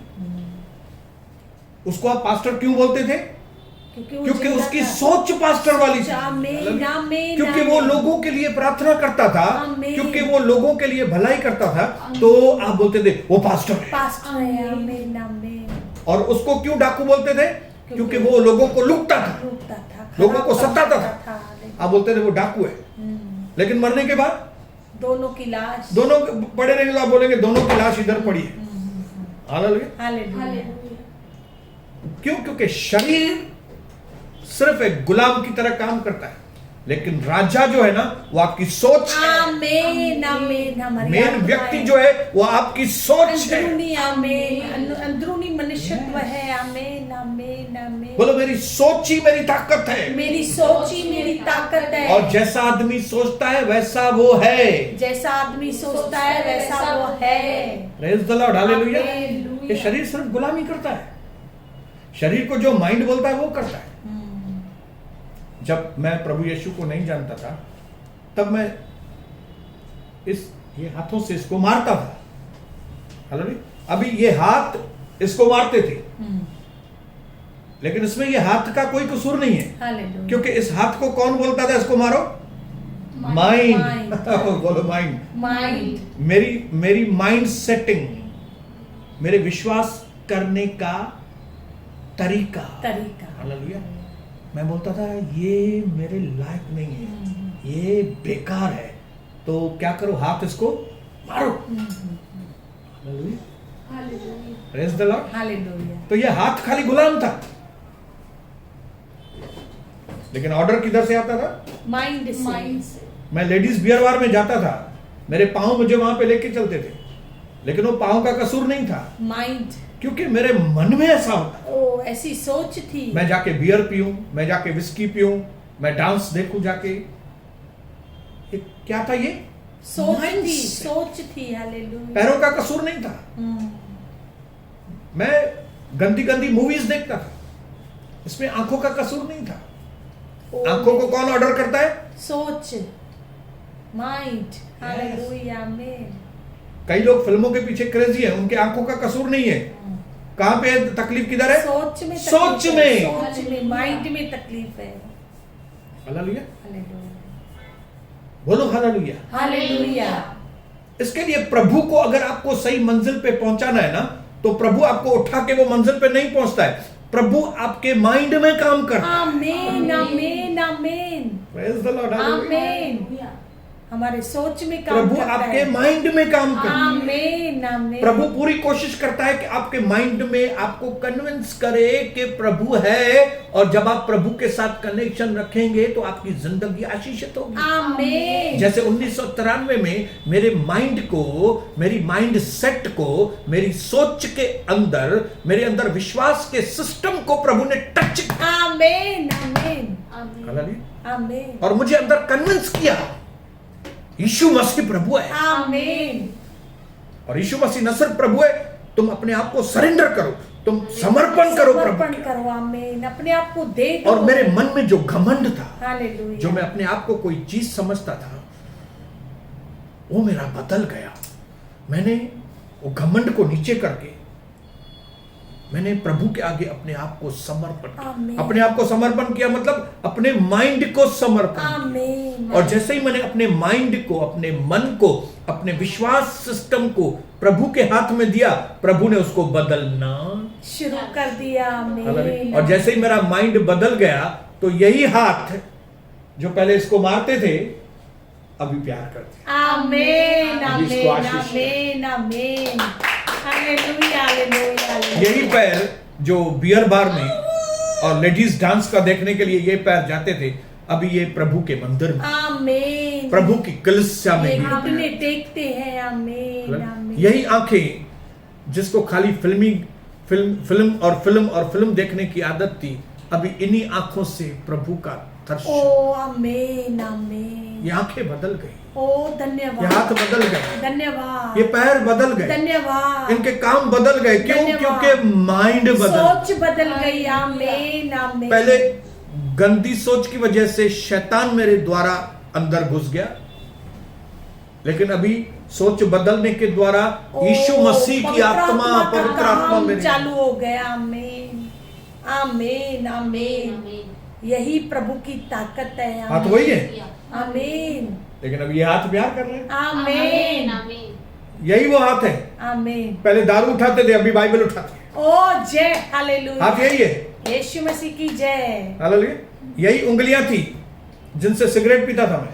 Speaker 1: उसको आप पास्टर क्यों बोलते थे? क्योंकि उसकी सोच पास्टर वाली थी, क्योंकि वो लोगों के लिए प्रार्थना करता था, क्योंकि वो लोगों के लिए भलाई करता था, तो आप बोलते थे वो पास्टर है। और उसको क्यों डाकू बोलते थे? क्योंकि वो लोगों को लूटता था, लोगों को सताता था, आप बोलते थे वो डाकू है। लेकिन मरने के बाद
Speaker 2: दोनों की लाश,
Speaker 1: दोनों पड़े रहेंगे तो आप बोलेंगे दोनों की लाश इधर पड़ी है। हालेलुया। क्यों? क्योंकि शरीर सिर्फ एक गुलाम की तरह काम करता है, लेकिन राजा जो है ना वो आपकी सोच है।
Speaker 2: आमीन आमीन।
Speaker 1: मेन व्यक्ति जो है वो आपकी सोच है,
Speaker 2: अंदरूनी मनुष्यत्व है। आमीन आमीन आमीन।
Speaker 1: बोलो मेरी सोच ही मेरी ताकत है,
Speaker 2: मेरी सोच ही मेरी ताकत है।
Speaker 1: और जैसा आदमी सोचता है वैसा वो है,
Speaker 2: जैसा आदमी सोचता है वैसा वो है।
Speaker 1: Praise the Lord, hallelujah. ये शरीर सिर्फ गुलामी करता है, शरीर को जो माइंड बोलता है वो करता है। जब मैं प्रभु यीशु को नहीं जानता था तब मैं ये हाथों से इसको मारता था। हालेलुया। अभी ये हाथ इसको मारते थे, लेकिन इसमें ये हाथ का कोई कसूर नहीं है,
Speaker 2: हालेलुया।
Speaker 1: क्योंकि इस हाथ को कौन बोलता था इसको मारो? माइंड। बोलो माइंड।
Speaker 2: माइंड।
Speaker 1: मेरी माइंड सेटिंग, मेरे विश्वास करने का तरीका। हालेलुया। मैं बोलता था ये मेरे लायक नहीं है, ये बेकार है, तो क्या करो? हाथ इसको मारो। Hallelujah. Praise the Lord.
Speaker 2: Hallelujah.
Speaker 1: तो ये हाथ खाली गुलाम था, लेकिन ऑर्डर किधर से आता था?
Speaker 2: माइंड से।
Speaker 1: मैं लेडीज बियर बार में जाता था, मेरे पांव मुझे वहां पे लेके चलते थे, लेकिन वो पांव का कसूर नहीं था,
Speaker 2: माइंड,
Speaker 1: क्योंकि मेरे मन में ऐसा होता।
Speaker 2: ओ ऐसी सोच थी।
Speaker 1: मैं जाके बियर पीऊं, मैं जाके विस्की पीऊं, मैं डांस देखूं जाके। ये क्या था? ये
Speaker 2: सोच थी। हालेलुया।
Speaker 1: पैरों का कसूर नहीं था। मैं गंदी गंदी मूवीज देखता था, इसमें आंखों का कसूर नहीं था। आंखों को कौन ऑर्डर करता है?
Speaker 2: सोच, माइंड। हालेलुया। आमीन।
Speaker 1: कई लोग फिल्मों के पीछे क्रेजी हैं, उनके आंखों का कसूर नहीं है। कहां पे तकलीफ किधर है?
Speaker 2: सोच में। माइंड में तकलीफ है।
Speaker 1: हालेलुया।
Speaker 2: हालेलुया।
Speaker 1: बोलो हालेलुया।
Speaker 2: हालेलुया।
Speaker 1: इसके लिए प्रभु को अगर आपको सही मंजिल पे पहुंचाना है ना, तो प्रभु आपको उठा के वो मंजिल पे नहीं पहुंचता है, प्रभु आपके माइंड में काम करता है।
Speaker 2: आमीन। आमीन। आमीन।
Speaker 1: Praise the Lord.
Speaker 2: आमीन। हमारे सोच में काम
Speaker 1: प्रभु
Speaker 2: करता है।
Speaker 1: आपके माइंड में काम करता है।
Speaker 2: आमीन। आमीन।
Speaker 1: प्रभु पूरी कोशिश करता है कि आपके माइंड में आपको कन्विंस करे कि प्रभु है, और जब आप प्रभु के साथ कनेक्शन रखेंगे तो आपकी जिंदगी आशीषित होगी।
Speaker 2: आमीन।
Speaker 1: जैसे 1993 में मेरे माइंड को, मेरी माइंड सेट को, मेरी सोच के अंदर, मेरे अंदर विश्वास के सिस्टम को प्रभु ने टच किया।
Speaker 2: आमीन। आमीन।
Speaker 1: हालेलुया।
Speaker 2: आमीन।
Speaker 1: और मुझे अंदर कन्विंस किया यीशु मसीह प्रभु है।
Speaker 2: आमीन।
Speaker 1: और यीशु मसीह न सिर्फ प्रभु है, तुम अपने आप को सरेंडर करो, तुम समर्पण करो प्रभु
Speaker 2: समर्पण
Speaker 1: के।
Speaker 2: करो। आमीन। अपने आप को दे दो।
Speaker 1: और मेरे मन में जो घमंड था,
Speaker 2: हालेलुया,
Speaker 1: जो मैं अपने आप को कोई चीज समझता था, वो मेरा बदल गया। मैंने वो घमंड को नीचे करके मैंने प्रभु के आगे अपने आप को समर्पण किया। अपने आप को समर्पण किया मतलब अपने माइंड को समर्पण किया। और जैसे ही मैंने अपने माइंड को, अपने मन को, अपने विश्वास सिस्टम को प्रभु के हाथ में दिया, प्रभु ने उसको बदलना
Speaker 2: शुरू कर दिया। आमीन।
Speaker 1: और जैसे ही मेरा माइंड बदल गया, तो यही हाथ जो पहले इसको मारते थे अभी प्यार करते।
Speaker 2: आमीन। आमीन। आमीन। आमीन। हालेलुया। हालेलुया।
Speaker 1: यही पैर जो बियर बार में और लेडीज डांस का देखने के लिए ये पैर जाते थे, अभी ये प्रभु के मंदिर में,
Speaker 2: आमीन,
Speaker 1: प्रभु की कलीसिया में
Speaker 2: घुटने टेकते हैं। आमीन। आमीन।
Speaker 1: यही आंखें जिसको खाली फिल्म देखने की आदत थी, अभी इन्हीं आंखों से प्रभु का दर्शन।
Speaker 2: ओ आमीन। आमीन।
Speaker 1: ये आंखें बदल गई।
Speaker 2: ओ धन्यवाद।
Speaker 1: ये हाथ बदल गए।
Speaker 2: धन्यवाद।
Speaker 1: ये पैर बदल गए।
Speaker 2: धन्यवाद।
Speaker 1: इनके काम बदल गए। क्यों? क्योंकि माइंड बदल,
Speaker 2: सोच बदल गई। आमीन। आमीन।
Speaker 1: पहले गंदी सोच की वजह से शैतान मेरे द्वारा अंदर घुस गया, लेकिन अभी सोच बदलने के द्वारा यीशु मसीह की आत्मा, पवित्र आत्मा मेरे
Speaker 2: चालू हो गया। आमीन। आमीन। आमीन। यही प्रभु की ताकत है।
Speaker 1: हाथ वही है।
Speaker 2: आमीन।
Speaker 1: लेकिन अब ये हाथ प्यार कर रहे हैं।
Speaker 2: आमीन।
Speaker 1: यही वो हाथ है।
Speaker 2: आमीन।
Speaker 1: पहले दारू उठाते थे, अभी बाइबल उठाते हैं।
Speaker 2: ओ जय। हालेलुया।
Speaker 1: हाथ यही है।
Speaker 2: यीशु मसीह की जय।
Speaker 1: हालेलुया। यही उंगलियां थी जिनसे सिगरेट पीता था मैं।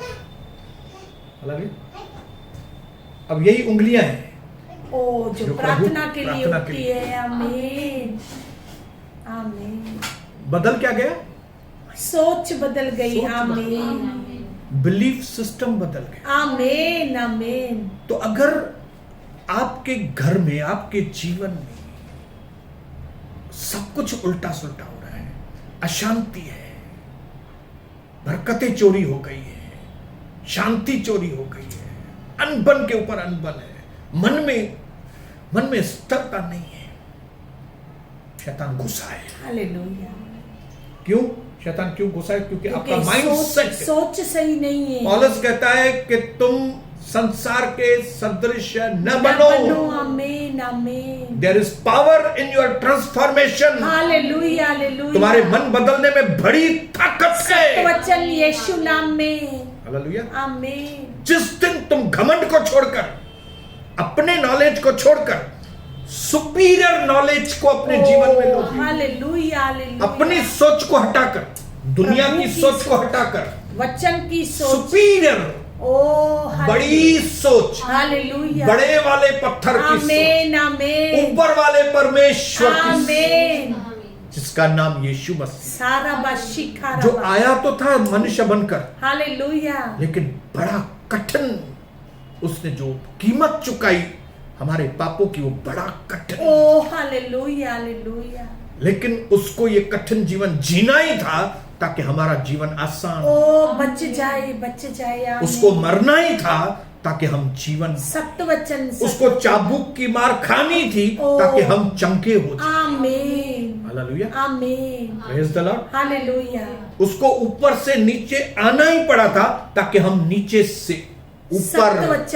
Speaker 1: हालेलुया। अब यही उंगलियां हैं
Speaker 2: ओ जो प्रार्थना के लिए
Speaker 1: प्रार्थना
Speaker 2: होती है। आमीन। आमीन।
Speaker 1: बदल क्या गया?
Speaker 2: सोच बदल गई।
Speaker 1: सोच
Speaker 2: आमीन।
Speaker 1: बिलीफ सिस्टम बदल गया।
Speaker 2: आमीन। आमीन।
Speaker 1: तो अगर आपके घर में, आपके जीवन में सब कुछ उल्टा सुल्टा हो रहा है, अशांति है, बरकतें चोरी हो गई है, शांति चोरी हो गई है, अनबन के ऊपर अनबन है, मन में स्थिरता नहीं है, शैतान गुस्सा है।
Speaker 2: हालेलुया।
Speaker 1: क्यों? शैतान क्यों घुसा है? क्योंकि आपका
Speaker 2: क्योंकि
Speaker 1: माइंडसेट,
Speaker 2: सोच सही नहीं है।
Speaker 1: पौलुस कहता है कि तुम संसार के सदृश न बनो।
Speaker 2: Amen amen.
Speaker 1: There is power in your transformation.
Speaker 2: Hallelujah hallelujah.
Speaker 1: तुम्हारे मन बदलने में बड़ी ताकत है।
Speaker 2: वचन यीशु नाम में।
Speaker 1: हालेलुया।
Speaker 2: आमीन।
Speaker 1: जिस दिन तुम घमंड को छोड़कर, अपने नॉलेज को छोड़कर सुपीरियर नॉलेज को अपने जीवन में लोगे,
Speaker 2: हालेलुया हालेलुया।
Speaker 1: अपनी सोच को हटाकर, दुनिया की सोच को हटाकर,
Speaker 2: वचन की सोच,
Speaker 1: सुपीरियर, बड़ी सोच,
Speaker 2: हालेलुया,
Speaker 1: बड़े वाले पत्थर की सोच,
Speaker 2: आमीन आमीन,
Speaker 1: ऊपर वाले परमेश्वर की
Speaker 2: आमीन,
Speaker 1: सोच, जिसका नाम यीशु मसीह,
Speaker 2: सारा बाशिखा,
Speaker 1: जो आया तो था मनुष्य बनकर,
Speaker 2: हालेलुया,
Speaker 1: लेकिन बड़ा कठिन, उसने जो कीमत चुकाई हमारे पापों की, वो बड़ा कठिन।
Speaker 2: ओ हालेलुया हालेलुया।
Speaker 1: लेकिन उसको ये कठिन जीवन जीना ही था ताकि हमारा जीवन आसान,
Speaker 2: ओ बच जाए आमीन।
Speaker 1: उसको मरना ही था ताकि हम जीवन,
Speaker 2: सत्य वचन,
Speaker 1: उसको चाबुक की मार खानी थी ताकि हम चमके हो जाए।
Speaker 2: आमीन
Speaker 1: हालेलुया,
Speaker 2: आमीन,
Speaker 1: प्रेज द लॉर्ड।
Speaker 2: हालेलुया।
Speaker 1: उसको ऊपर से नीचे आना ही पड़ा था ताकि हम नीचे से ऊपर।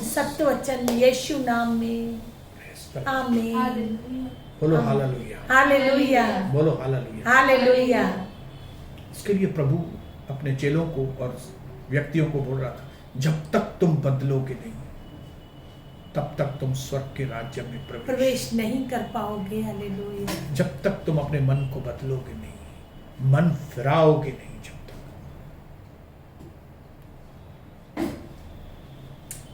Speaker 2: सत्य वचन यीशु नाम में। आमीन।
Speaker 1: बोलो हालेलुया,
Speaker 2: हालेलुया,
Speaker 1: बोलो हालेलुया।
Speaker 2: हालेलुया।
Speaker 1: इसके लिए प्रभु अपने चेलों को और व्यक्तियों को बोल रहा था, जब तक तुम बदलोगे नहीं, तब तक तुम स्वर्ग के राज्य में प्रवेश
Speaker 2: नहीं कर पाओगे। हालेलुया।
Speaker 1: जब तक तुम अपने मन को बदलोगे नहीं, मन फिराओगे नहीं, जब तक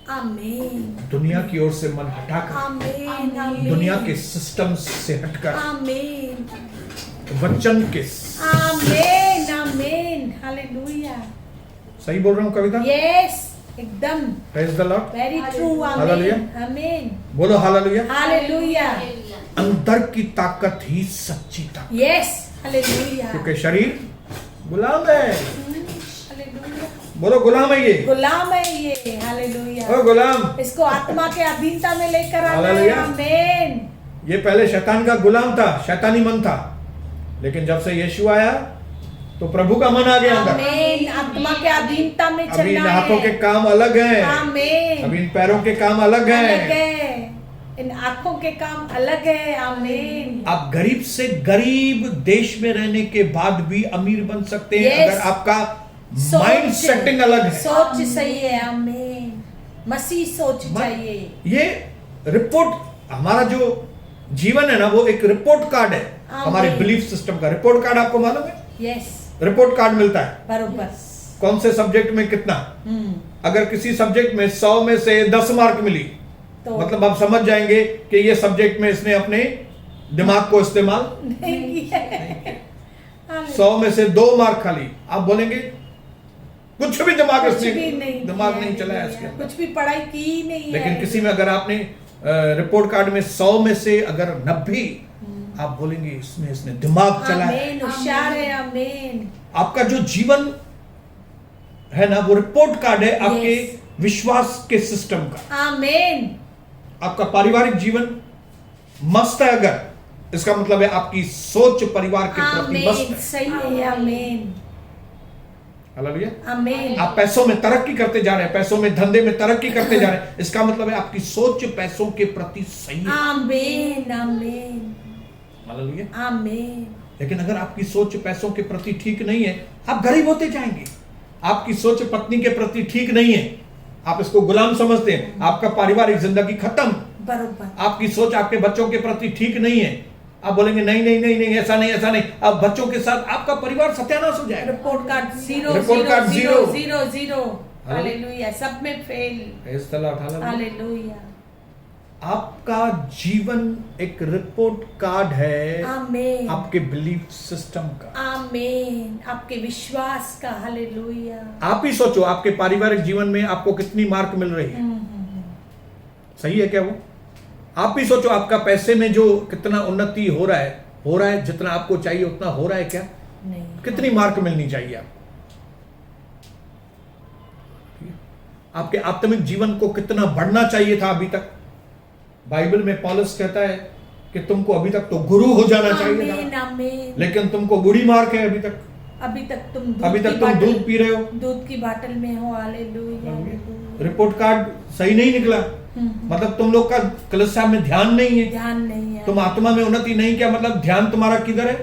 Speaker 2: आमीन।
Speaker 1: दुनिया की ओर से मन हटाकर,
Speaker 2: आमीन आमीन,
Speaker 1: दुनिया के सिस्टम से हटकर,
Speaker 2: आमीन
Speaker 1: वचन के,
Speaker 2: आमीन आमीन, हालेलुया।
Speaker 1: सही बोल रहा हूँ कविता?
Speaker 2: यस, एकदम
Speaker 1: praise the Lord,
Speaker 2: very true.
Speaker 1: Hallelujah.
Speaker 2: आमीन आमीन,
Speaker 1: बोलो हालेलुया।
Speaker 2: हालेलुया।
Speaker 1: अंदर की ताकत ही सच्ची ताकत,
Speaker 2: यस, हालेलुया।
Speaker 1: क्योंकि शरीर गुलाम है।
Speaker 2: हालेलुया।
Speaker 1: बोलो गुलाम है ये,
Speaker 2: गुलाम है ये। हालेलुया।
Speaker 1: ओ गुलाम,
Speaker 2: इसको आत्मा के अधीनता में लेकर आना है।
Speaker 1: हालेलुया।
Speaker 2: आमीन।
Speaker 1: ये पहले शैतान का गुलाम था, शैतानी मन था, लेकिन जब से यीशु आया तो प्रभु का मन आ गया अंदर।
Speaker 2: आमीन। आत्मा के अधीनता में
Speaker 1: अभी
Speaker 2: चलना
Speaker 1: इन
Speaker 2: है।
Speaker 1: हाथों के काम अलग हैं,
Speaker 2: आमीन।
Speaker 1: अभी इन पैरों के काम अलग
Speaker 2: अलग
Speaker 1: हैं।
Speaker 2: है, इन आंखों के काम अलग है। आमीन।
Speaker 1: आप गरीब से गरीब देश में रहने के बाद भी अमीर बन सकते हैं,
Speaker 2: Yes.
Speaker 1: अगर आपका
Speaker 2: सोच-
Speaker 1: माइंड सेटिंग अलग है।
Speaker 2: सोच सही है। आमीन। मसीह सोच चाहिए।
Speaker 1: ये रिपोर्ट, हमारा जो जीवन है ना, वो एक रिपोर्ट कार्ड है हमारे बिलीफ सिस्टम का। रिपोर्ट कार्ड आपको मालूम है?
Speaker 2: यस,
Speaker 1: रिपोर्ट कार्ड मिलता है
Speaker 2: बरोबर।
Speaker 1: कौन से सब्जेक्ट में कितना। अगर किसी सब्जेक्ट में 100 में से 10 मार्क मिली,
Speaker 2: तो
Speaker 1: मतलब आप समझ जाएंगे कि ये सब्जेक्ट में इसने अपने दिमाग को इस्तेमाल
Speaker 2: नहीं है।
Speaker 1: 100 में से 2 मार्क खाली, आप बोलेंगे कुछ भी दिमाग
Speaker 2: कुछ
Speaker 1: इसने
Speaker 2: भी नहीं,
Speaker 1: दिमाग नहीं चलाया इसके अंदर।
Speaker 2: कुछ भी पढ़ाई की ही नहीं है।
Speaker 1: लेकिन किसी में अगर आपने रिपोर्ट कार्ड में 100 में से अगर 90, आप बोलेंगे इसमें इसने दिमाग चलाया।
Speaker 2: आमीन, होशियार है। आमीन।
Speaker 1: आपका जो जीवन है ना, वो रिपोर्ट कार्ड है आपके
Speaker 2: Yes.
Speaker 1: विश्वास के सिस्टम का।
Speaker 2: आमीन।
Speaker 1: आपका पारिवारिक जीवन मस्त है, अगर इसका मतलब है आपकी सोच परिवार के प्रति मस्त
Speaker 2: आमीन,
Speaker 1: है।
Speaker 2: सही है। आमीन
Speaker 1: हालेलुया।
Speaker 2: आमीन।
Speaker 1: आप पैसों में तरक्की करते जा रहे हैं, पैसों में, धंधे में तरक्की करते जा रहे हैं, इसका मतलब है आपकी सोच पैसों के प्रति सही है।
Speaker 2: आमीन आमीन
Speaker 1: हालेलुया।
Speaker 2: आमीन।
Speaker 1: लेकिन अगर आपकी सोच पैसों के प्रति ठीक नहीं है, आप गरीब होते जाएंगे। आपकी सोच पत्नी के प्रति ठीक नहीं है, आप इसको गुलाम समझते हैं, आपका पारिवारिक जिंदगी खत्म।
Speaker 2: बरोबर।
Speaker 1: आपकी सोच आपके बच्चों के प्रति ठीक नहीं है, आप बोलेंगे नहीं नहीं नहीं नहीं, ऐसा नहीं, ऐसा नहीं। अब बच्चों के साथ आपका परिवार सत्यानाश हो जाएगा।
Speaker 2: Report card zero,
Speaker 1: report card
Speaker 2: zero
Speaker 1: zero.
Speaker 2: Zero zero. Hallelujah. सब में fail.
Speaker 1: Praise the Lord, hallelujah।
Speaker 2: Hallelujah.
Speaker 1: आपका जीवन एक रिपोर्ट कार्ड है
Speaker 2: आमीन
Speaker 1: आपके बिलीफ सिस्टम का।
Speaker 2: आमीन। आपके विश्वास का। हालेलुया।
Speaker 1: आप ही सोचो, आपके पारिवारिक जीवन में आपको कितनी मार्क मिल रही है, सही है क्या वो? आप ही सोचो, आपका पैसे में जो कितना उन्नति हो रहा है जितना आपको चाहिए उतना हो रहा है क्या?
Speaker 2: नहीं।
Speaker 1: कितनी मार्क मिलनी चाहिए आपको? आपके आत्मिक जीवन को कितना बढ़ना चाहिए था अभी तक? बाइबल में पौलुस कहता है कि तुमको अभी तक तो गुरु हो जाना चाहिए
Speaker 2: आमीन
Speaker 1: था,
Speaker 2: आमीन
Speaker 1: लेकिन तुमको बुरी मार्क है अभी तक।
Speaker 2: अभी तक तुम
Speaker 1: दूध पी रहे हो,
Speaker 2: दूध की बोतल में हो। हालेलुया।
Speaker 1: रिपोर्ट कार्ड सही नहीं निकला, मतलब तुम लोग का कलीसिया में ध्यान नहीं है,
Speaker 2: ध्यान नहीं है,
Speaker 1: तुम आत्मा में उन्नति नहीं किया, मतलब ध्यान तुम्हारा किधर है?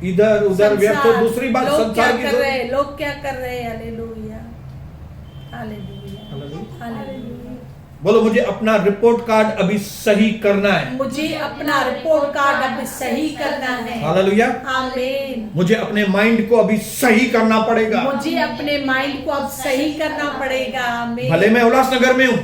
Speaker 1: इधर उधर व्यर्थ। तो दूसरी बात, संसार की
Speaker 2: लोग क्या कर रहे हैं? Hallelujah, hallelujah, hallelujah.
Speaker 1: बोलो, मुझे अपना रिपोर्ट कार्ड अभी सही करना है।
Speaker 2: मुझे अपना रिपोर्ट कार्ड अभी सही करना है।
Speaker 1: हालेलुया,
Speaker 2: आमीन।
Speaker 1: मुझे अपने माइंड को अभी सही करना पड़ेगा।
Speaker 2: मुझे अपने माइंड को अब सही करना पड़ेगा। आमीन।
Speaker 1: भले मैं उल्लासनगर में हूँ,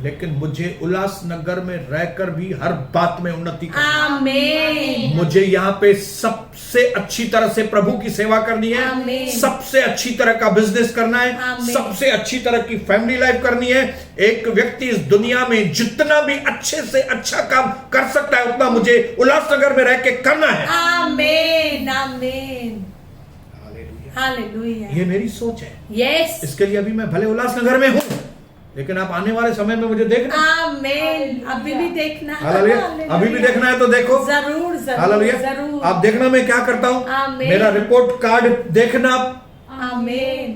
Speaker 1: लेकिन मुझे उल्लासनगर में रहकर भी हर बात में उन्नति करनी है।
Speaker 2: आमीन।
Speaker 1: मुझे यहाँ पे सबसे अच्छी तरह से प्रभु की सेवा करनी है,
Speaker 2: आमीन।
Speaker 1: सबसे अच्छी तरह का बिजनेस करना है,
Speaker 2: आमीन।
Speaker 1: सबसे अच्छी तरह की फैमिली लाइफ करनी है। एक व्यक्ति इस दुनिया में जितना भी अच्छे से अच्छा काम कर सकता है, उतना मुझे उल्लासनगर में रह के करना है।
Speaker 2: आमीन, आमीन, हालेलुया।
Speaker 1: ये मेरी सोच है।
Speaker 2: यस।
Speaker 1: इसके लिए अभी मैं भले उल्लासनगर में हूँ, लेकिन आप आने वाले समय में मुझे देखना।
Speaker 2: आमीन। अभी भी देखना।
Speaker 1: हालेलुया, अभी भी देखना है तो देखो।
Speaker 2: जरूर, जरूर,
Speaker 1: हालेलुया।
Speaker 2: जरूर।
Speaker 1: आप देखना मैं क्या करता हूँ,
Speaker 2: आमीन।
Speaker 1: मेरा रिपोर्ट कार्ड देखना।
Speaker 2: आमीन।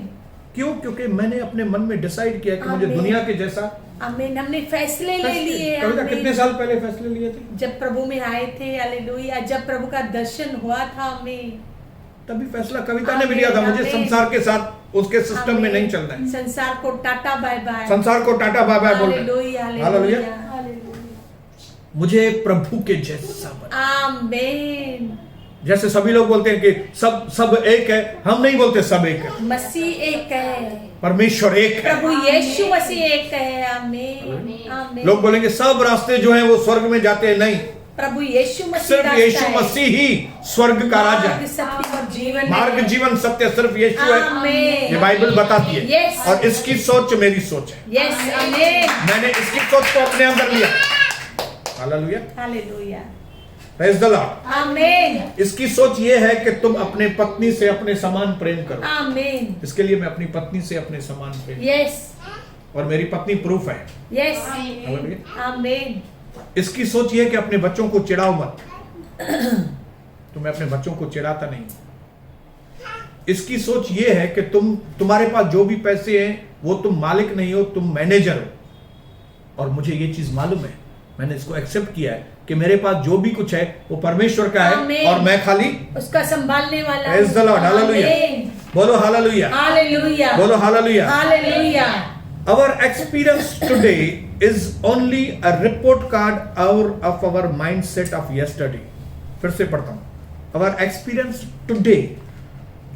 Speaker 1: क्यों? क्योंकि मैंने अपने मन में डिसाइड किया कि मुझे
Speaker 2: आमीन।
Speaker 1: दुनिया के जैसा।
Speaker 2: आमीन। हमने फैसले ले लिए।
Speaker 1: कविता,
Speaker 2: आमीन।
Speaker 1: कितने साल पहले फैसले लिए थे?
Speaker 2: जब प्रभु में आए थे। हालेलुया। जब प्रभु का दर्शन हुआ था हमें,
Speaker 1: तभी फैसला कविता ने भी लिया था। मुझे
Speaker 2: आमीन।
Speaker 1: संसार के साथ, उसके सिस्टम में नहीं चलना है।
Speaker 2: संसार को टाटा बाय बाय।
Speaker 1: संसार को टाटा बाय बाय बोल रहे हैं।
Speaker 2: Hallelujah,
Speaker 1: hallelujah.
Speaker 2: हालेलुया।
Speaker 1: मुझे प्रभु के जैसा बनना।
Speaker 2: आमीन।
Speaker 1: जैसे सभी लोग बोलते हैं कि सब एक है, हम नहीं बोलते सब एक है।
Speaker 2: मसीह एक है,
Speaker 1: परमेश्वर एक है।
Speaker 2: प्रभु यीशु मसीह एक है। आमीन, आमीन।
Speaker 1: लोग बोलेंगे सब रास्ते जो हैं वो स्वर्ग में जाते हैं। नहीं,
Speaker 2: प्रभु यीशु मसीह
Speaker 1: सिर्फ
Speaker 2: रास्ता
Speaker 1: यीशु
Speaker 2: है।
Speaker 1: मसीह ही स्वर्ग का राजा
Speaker 2: मार्ग,
Speaker 1: है।
Speaker 2: सत्य और जीवन
Speaker 1: मार्ग,
Speaker 2: है।
Speaker 1: जीवन, सत्य सिर्फ यीशु है।
Speaker 2: आमीन।
Speaker 1: ये बाइबल बताती है।
Speaker 2: Yes।
Speaker 1: और इसकी सोच मेरी सोच है।
Speaker 2: यस। आमीन।
Speaker 1: मैंने इसकी सोच को अपने अंदर लिया। Hallelujah,
Speaker 2: hallelujah.
Speaker 1: Praise the Lord.
Speaker 2: आमीन,
Speaker 1: इसकी सोच ये है कि तुम अपने पत्नी से अपने समान प्रेम करो।
Speaker 2: आमीन।
Speaker 1: इसके लिए मैं अपनी पत्नी से अपने समान प्रेम,
Speaker 2: यस,
Speaker 1: और मेरी पत्नी प्रूफ है।
Speaker 2: यस।
Speaker 1: हालेलुया।
Speaker 2: आमीन।
Speaker 1: इसकी सोच ये है कि अपने बच्चों को चिढ़ाओ मत। तो मैं अपने बच्चों को चिढ़ाता नहीं। इसकी सोच ये है कि तुम्हारे पास जो भी पैसे हैं वो तुम मालिक नहीं हो, तुम मैनेजर हो। और मुझे ये चीज मालूम है, मैंने इसको एक्सेप्ट किया है कि मेरे पास जो भी कुछ है वो परमेश्वर का है,
Speaker 2: आमीन।
Speaker 1: और मैं खाली
Speaker 2: उसका संभालने वाला।
Speaker 1: Praise the Lord. हालेलुया।
Speaker 2: आमीन।
Speaker 1: बोलो हालेलुया,
Speaker 2: हालेलुया,
Speaker 1: बोलो hallelujah.
Speaker 2: Hallelujah.
Speaker 1: Our experience today is only a report card of our mindset of yesterday. फिर से पढ़ता हूं। Our experience today,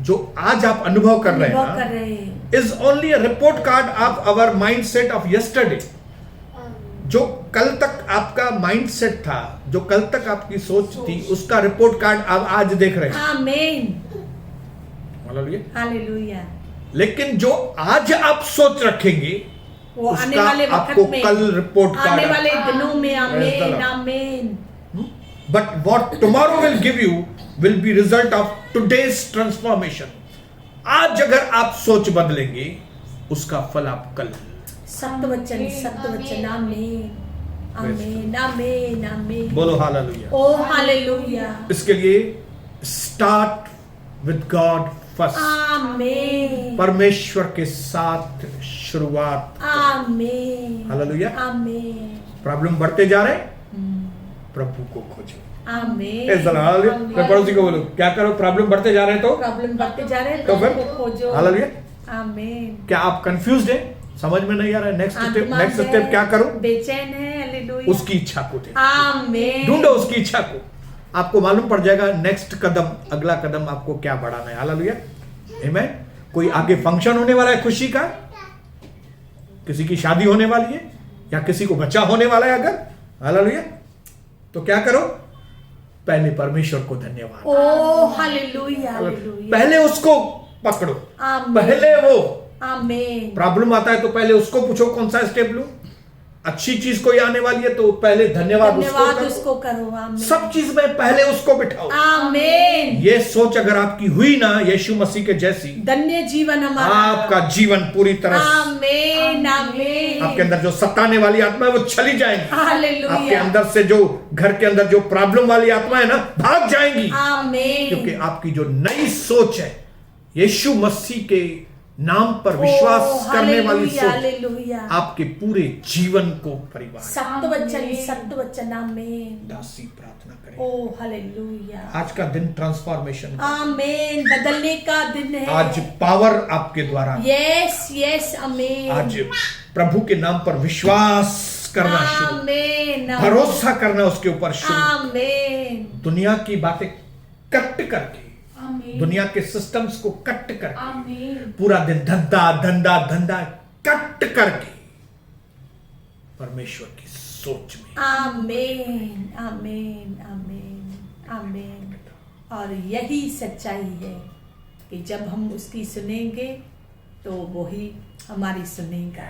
Speaker 1: जो आज आप अनुभव कर रहे
Speaker 2: अनुभव कर
Speaker 1: हैं,
Speaker 2: रहे हैं,
Speaker 1: is only a report card of our mindset of yesterday. जो कल तक आपका माइंडसेट था, जो कल तक आपकी सोच थी, उसका रिपोर्ट कार्ड आप आज देख रहे हैं।
Speaker 2: आमीन।
Speaker 1: हालेलुया।
Speaker 2: हालेलुया।
Speaker 1: लेकिन जो आज आप सोच रखेंगे,
Speaker 2: वो आने
Speaker 1: उसका
Speaker 2: वाले
Speaker 1: आपको
Speaker 2: वक्त में,
Speaker 1: कल रिपोर्ट कार्ड,
Speaker 2: आने वाले दिनों में।
Speaker 1: Praise the
Speaker 2: आमीन,
Speaker 1: Lord.
Speaker 2: आमीन।
Speaker 1: But what tomorrow will give you will be result of today's transformation. आज अगर आप सोच बदलेंगे, उसका फल आप कल।
Speaker 2: सत्य वचन, सत्य वचन। आमीन, आमीन, आमीन, आमीन।
Speaker 1: बोलो हालेलुया।
Speaker 2: ओ हालेलुया।
Speaker 1: इसके लिए स्टार्ट विद गॉड फर्स्ट।
Speaker 2: आमीन,
Speaker 1: परमेश्वर के साथ शुरुआत।
Speaker 2: आमीन,
Speaker 1: हालेलुया।
Speaker 2: आमीन,
Speaker 1: प्रॉब्लम बढ़ते जा रहे हैं, प्रभु को खोजो।
Speaker 2: आमीन।
Speaker 1: इस तरह हालेलुया। मैं पड़ोसी को बोलूं, क्या करो? प्रॉब्लम बढ़ते जा रहे हैं तो
Speaker 2: प्रॉब्लम बढ़ते जा रहे हैं
Speaker 1: तो फिर
Speaker 2: प्रभु को खोजो।
Speaker 1: हालेलुया।
Speaker 2: आमीन।
Speaker 1: क्या आप कंफ्यूज्ड हैं? समझ में नहीं आ रहा है? नेक्स्ट स्टेप क्या करूं?
Speaker 2: बेचैन है। हालेलुया।
Speaker 1: उसकी इच्छा को दे,
Speaker 2: आमीन।
Speaker 1: ढूंढो उसकी इच्छा को। आपको मालूम पड़ जाएगा नेक्स्ट कदम, अगला कदम आपको क्या बढ़ाना है। हालेलुया। आमीन। कोई आगे फंक्शन होने वाला है खुशी का, किसी की शादी होने वाली है, या किसी को बच्चा होने वाला है अगर, हालेलुया, तो क्या करो? पहले परमेश्वर को धन्यवाद।
Speaker 2: ओ हालेलुया, हालेलुया।
Speaker 1: पहले उसको पकड़ो।
Speaker 2: आमीन।
Speaker 1: पहले वो
Speaker 2: आमीन।
Speaker 1: प्रॉब्लम आता है तो पहले उसको पूछो कौन सा स्टेप लूं। अच्छी चीज कोई आने वाली है तो पहले धन्यवाद
Speaker 2: उसको करो। आमीन।
Speaker 1: सब चीज में पहले उसको बिठाओ।
Speaker 2: आमीन।
Speaker 1: ये सोच अगर आपकी हुई ना यीशु मसीह के जैसी,
Speaker 2: धन्य जीवन हमारा।
Speaker 1: आपका जीवन पूरी तरह,
Speaker 2: आमीन, आमीन।
Speaker 1: आपके अंदर जो सताने वाली आत्मा है वो चली जाएगी।
Speaker 2: हालेलुया।
Speaker 1: आपके अंदर से जो घर के अंदर जो प्रॉब्लम वाली आत्मा है ना, भाग जाएंगी।
Speaker 2: आमीन।
Speaker 1: क्योंकि आपकी जो नई सोच है, यीशु मसीह के नाम पर विश्वास करने वाली सोच,
Speaker 2: हालेलुया।
Speaker 1: आपके पूरे जीवन को परिवार
Speaker 2: सत्य वचन। आमीन।
Speaker 1: दासी प्रार्थना करें।
Speaker 2: ओ हालेलुया।
Speaker 1: आज का दिन ट्रांसफॉर्मेशन का,
Speaker 2: आमीन। बदलने का दिन है।
Speaker 1: आज पावर आपके द्वारा,
Speaker 2: यस आमीन।
Speaker 1: आज प्रभु के नाम पर विश्वास करना शुरू,
Speaker 2: आमीन।
Speaker 1: भरोसा करना उसके ऊपर शुरू,
Speaker 2: आमीन।
Speaker 1: दुनिया की बातें कट करके,
Speaker 3: आमीन।
Speaker 1: दुनिया के सिस्टम्स को कट करके,
Speaker 3: आमीन।
Speaker 1: पूरा दिन धंधा कट करके परमेश्वर की सोच में।
Speaker 2: आमीन आमीन आमीन आमीन। और यही सच्चाई है कि जब हम उसकी सुनेंगे तो वही हमारी सुनेगा।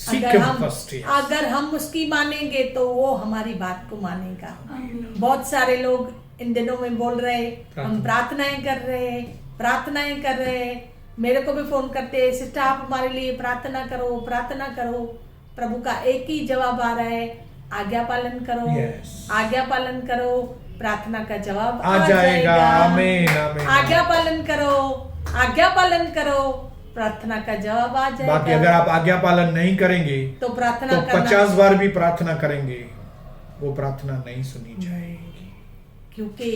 Speaker 1: Seek
Speaker 2: अगर
Speaker 1: him
Speaker 2: हम
Speaker 1: first, yes.
Speaker 2: अगर हम उसकी मानेंगे तो वो हमारी बात को मानेगा।
Speaker 3: आमीन।
Speaker 2: बहुत सारे लोग इन दिनों में बोल रहे, हम प्रार्थनाएं कर रहे। मेरे को भी फोन करते हैं, सिस्टर आप हमारे लिए प्रार्थना करो। प्रभु का एक ही जवाब आ रहा है, आज्ञा पालन करो।
Speaker 1: Yes.
Speaker 2: आज्ञा पालन करो, प्रार्थना का जवाब
Speaker 1: आ जाएगा। आमीन, आमीन।
Speaker 2: आज्ञा पालन करो, प्रार्थना का जवाब आ जाएगा।
Speaker 1: बाकी अगर आप आज्ञा पालन नहीं करेंगे
Speaker 2: तो प्रार्थना
Speaker 1: तो
Speaker 2: करना,
Speaker 1: 50 बार भी प्रार्थना करेंगे, वो प्रार्थना नहीं सुनी जाएगी।
Speaker 2: क्योंकि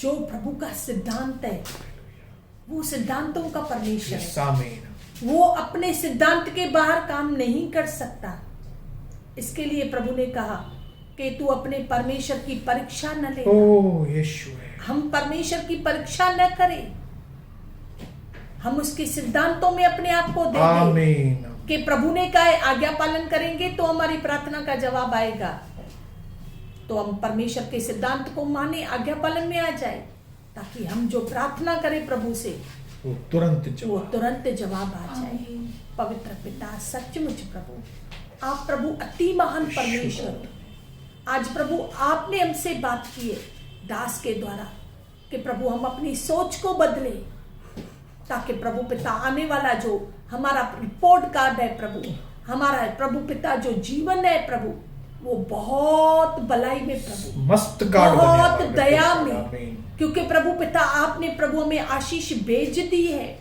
Speaker 2: जो प्रभु का सिद्धांत है वो सिद्धांतों का परमेश्वर है।
Speaker 1: आमीन।
Speaker 2: वो अपने सिद्धांत के बाहर काम नहीं कर सकता। इसके लिए प्रभु ने कहा कि तू अपने परमेश्वर की परीक्षा न ले।
Speaker 1: ओ यीशु है।
Speaker 2: हम परमेश्वर की परीक्षा न करें, हम उसके सिद्धांतों में अपने आप को दे दें
Speaker 1: आमीन।
Speaker 2: कि प्रभु ने कहा है आज्ञा पालन करेंगे तो हमारी प्रार्थना का जवाब आएगा। तो हम परमेश्वर के सिद्धांत को माने, आज्ञा पालन में आ जाए, ताकि हम जो प्रार्थना करें प्रभु से
Speaker 1: वो तुरंत
Speaker 2: वो
Speaker 1: जवाब।
Speaker 2: तुरंत जवाब आ जाए।
Speaker 3: आमीन।
Speaker 2: पवित्र पिता, सचमुच प्रभु, आप प्रभु अति महान परमेश्वर हो। आज प्रभु आपने हमसे बात की है दास के द्वारा कि प्रभु हम अपनी सोच को बदले, ताकि प्रभु पिता आने वाला जो हमारा रिपोर्ट कार्ड है प्रभु, हमारा प्रभु पिता जो जीवन है प्रभु, वो बहुत भलाई में प्रभु,
Speaker 1: मस्त कार्ड बने
Speaker 2: बहुत
Speaker 1: हमारे
Speaker 2: दया
Speaker 1: प्रभु।
Speaker 2: में।
Speaker 1: आमीन।
Speaker 2: क्योंकि प्रभु पिता आपने प्रभु हमें आशीष भेज दी है,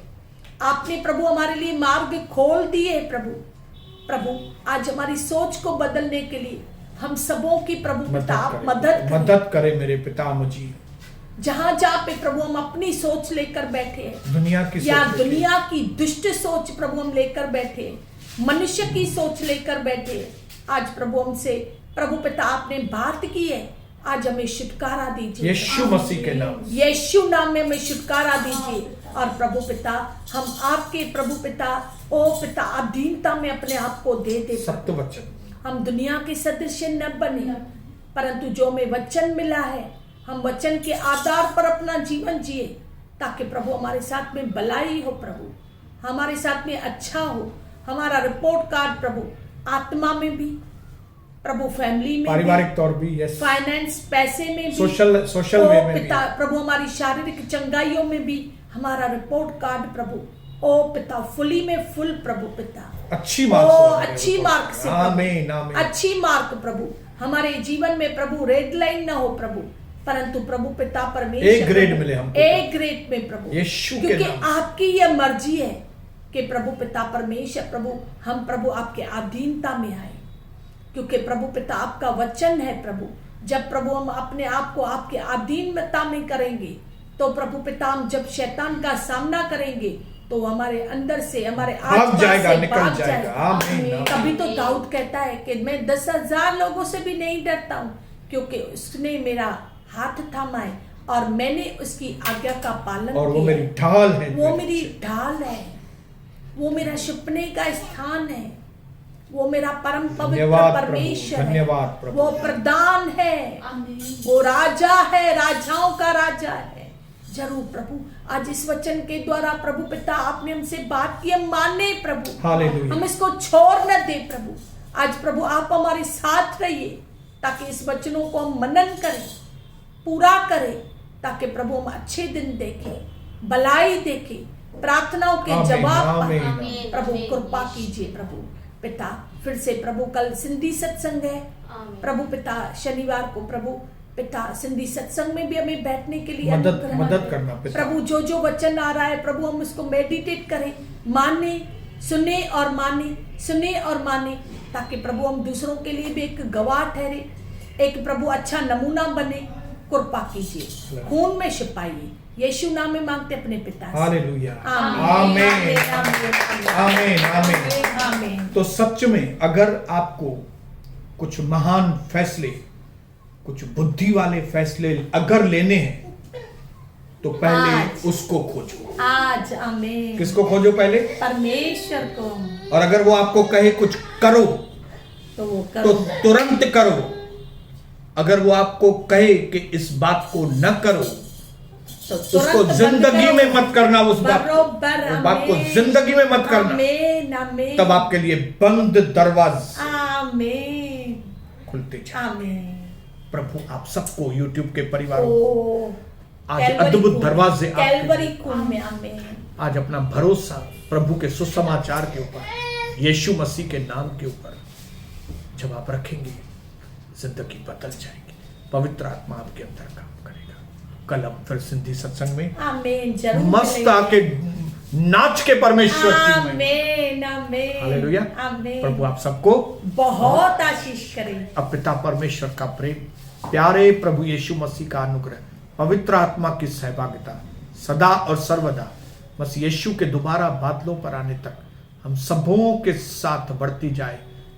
Speaker 2: आपने प्रभु हमारे लिए मार्ग खोल दिए प्रभु आज हमारी सोच को बदलने के लिए हम सबों की प्रभु पिता आप मदद
Speaker 1: करे मेरे पिता मुझे।
Speaker 2: जहां पे प्रभु हम अपनी सोच लेकर बैठे हैं,
Speaker 1: दुनिया की
Speaker 2: या
Speaker 1: सोच
Speaker 2: दुनिया की दुष्ट सोच प्रभु हम लेकर बैठे हैं, मनुष्य की सोच लेकर बैठे हैं, आज प्रभु हमसे प्रभु पिता आपने बात की है, आज हमें छुटकारा दीजिए
Speaker 1: यीशु मसीह के नाम।
Speaker 2: यीशु नाम में हमें छुटकारा दीजिए। और प्रभु पिता हम आपके प्रभु पिता ओ पिता अधीनता में अपने आप को दे दे।
Speaker 1: सत्य वचन।
Speaker 2: हम दुनिया के सदृश न बने, परंतु जो हमें वचन मिला है हम वचन के आधार पर अपना जीवन जिए, ताकि प्रभु हमारे साथ में भलाई हो, प्रभु हमारे साथ में अच्छा हो, हमारा रिपोर्ट कार्ड प्रभु आत्मा में भी प्रभु, फैमिली में,
Speaker 1: पारिवारिक तौर भी, यस,
Speaker 2: फाइनेंस पैसे में भी,
Speaker 1: सोशल वे में
Speaker 2: पिता
Speaker 1: भी,
Speaker 2: प्रभु हमारी शारीरिक चंगाइयों में भी हमारा रिपोर्ट कार्ड प्रभु ओ पिता फुली में फुल प्रभु पिता
Speaker 1: अच्छी मार्क,
Speaker 2: अच्छी मार्क से
Speaker 1: आमीन, आमीन।
Speaker 2: अच्छी मार्क प्रभु हमारे जीवन में प्रभु रेड लाइन ना हो प्रभु, परंतु प्रभु पिता परमेश्वर
Speaker 1: एक ग्रेड मिले हमको,
Speaker 2: एक ग्रेड में प्रभु
Speaker 1: यीशु के
Speaker 2: क्योंकि
Speaker 1: नाम।
Speaker 2: आपकी यह मर्जी है कि प्रभु पिता परमेश्वर प्रभु हम प्रभु आपके अधीनता में आए, क्योंकि प्रभु पिता आपका वचन है प्रभु। जब प्रभु हम अपने आप को आपके अधीनता में करेंगे तो प्रभु पिता हम जब शैतान का सामना करेंगे तो हमारे अंदर से हमारे
Speaker 1: भाग जाएगा,
Speaker 2: से
Speaker 1: निकल
Speaker 2: भाग
Speaker 1: जाएगा। आमीन, आमीन।
Speaker 2: तभी तो दाऊद कहता है कि मैं 10,000 लोगों से भी नहीं डरता हूँ, क्योंकि उसने मेरा हाथ थामा है और मैंने उसकी आज्ञा का पालन
Speaker 1: और वो
Speaker 2: किया।
Speaker 1: मेरी ढाल है,
Speaker 2: वो मेरी ढाल है, वो मेरा छिपने का स्थान है, वो मेरा परम पवित्र
Speaker 1: धन्यवाद प्रभु,
Speaker 2: परमेश्वर है,
Speaker 1: धन्यवाद प्रभु।
Speaker 2: वो प्रधान है,
Speaker 3: आमीन।
Speaker 2: वो राजा है, राजाओं का राजा है। जरूर प्रभु आज इस वचन के द्वारा प्रभु पिता आपने हमसे बात की, हम माने प्रभु,
Speaker 1: हालेलुया।
Speaker 2: हम इसको छोड़ न दे प्रभु। आज प्रभु आप हमारे साथ रहिए ताकि इस वचनों को हम मनन करें, पूरा करें, ताकि प्रभु हम अच्छे दिन देखें, भलाई देखें, प्रार्थनाओं के
Speaker 1: आमीन,
Speaker 2: जवाब
Speaker 1: आमीन,
Speaker 2: पाएं।
Speaker 3: आमीन।
Speaker 2: प्रभु कृपा कीजिए प्रभु, पिता फिर से प्रभु कल सिंधी सत्संग है प्रभु पिता शनिवार को प्रभु पिता सिंधी सत्संग में भी हमें बैठने के लिए अनुग्रह
Speaker 1: मदद
Speaker 2: करें।
Speaker 1: करना पिता।
Speaker 2: प्रभु जो जो वचन आ रहा है प्रभु हम उसको मेडिटेट करें, माने, सुने और माने, सुने और माने, ताकि प्रभु हम दूसरों के लिए भी एक गवाह ठहरे, एक प्रभु अच्छा नमूना बने। कृपा कीजिए, खून में छिपाइए, यीशु नाम में मांगते अपने पिता से।
Speaker 1: हालेलुया,
Speaker 2: आमीन,
Speaker 1: आमीन, आमीन, आमीन।
Speaker 2: आमीन।
Speaker 1: तो सच में अगर आपको कुछ महान फैसले, कुछ बुद्धि वाले फैसले अगर लेने हैं तो पहले
Speaker 2: आज।
Speaker 1: उसको खोजो।
Speaker 2: आज आमीन।
Speaker 1: किसको खोजो पहले?
Speaker 2: परमेश्वर को।
Speaker 1: और अगर वो आपको कहे कुछ करो
Speaker 2: तो वो
Speaker 1: तो
Speaker 2: करो।
Speaker 1: तुरंत करो। अगर वो आपको कहे कि इस बात को न करो
Speaker 2: तो
Speaker 1: उसको
Speaker 2: तुरंत
Speaker 1: जिंदगी
Speaker 2: बंद
Speaker 1: में
Speaker 2: करो।
Speaker 1: मत करना, उस बात
Speaker 2: बरोबर,
Speaker 1: उस बात को
Speaker 2: आमीन।
Speaker 1: जिंदगी में मत करना।
Speaker 2: आमीन, आमीन।
Speaker 1: तब आपके लिए बंद दरवाजे
Speaker 2: आमीन,
Speaker 1: खुलते जाए।
Speaker 2: आमीन।
Speaker 1: प्रभु आप सबको YouTube के परिवार
Speaker 2: ओ
Speaker 1: आज
Speaker 2: कैलवरी
Speaker 1: अद्भुत
Speaker 2: खून,
Speaker 1: दरवाजे आपके
Speaker 2: कैलवरी खून में आमीन।
Speaker 1: आज अपना भरोसा प्रभु के सुसमाचार के ऊपर, यीशु मसीह के नाम के ऊपर जब आप रखेंगे जिंदगी बदल जाएगी। पवित्र आत्मा आपके अंदर काम करेगा। कल हम फिर सिंधी सत्संग में
Speaker 2: आमीन जरूर
Speaker 1: मस्त
Speaker 2: मिलेंगे।
Speaker 1: आके नाच के परमेश्वर की महिमा।
Speaker 2: आमीन, आमीन।
Speaker 1: हालेलुया।
Speaker 2: आमीन।
Speaker 1: प्रभु आप सबको
Speaker 2: बहुत आशीष करे।
Speaker 1: अब पिता परमेश्वर का प्रेम, प्यारे प्रभु यीशु मसीह का अनुग्रह, पवित्र आत्मा की सहभागिता सदा और सर्वदा बस यीशु के दोबारा बादलों पर आने तक हम सबों के साथ बढ़ती जाए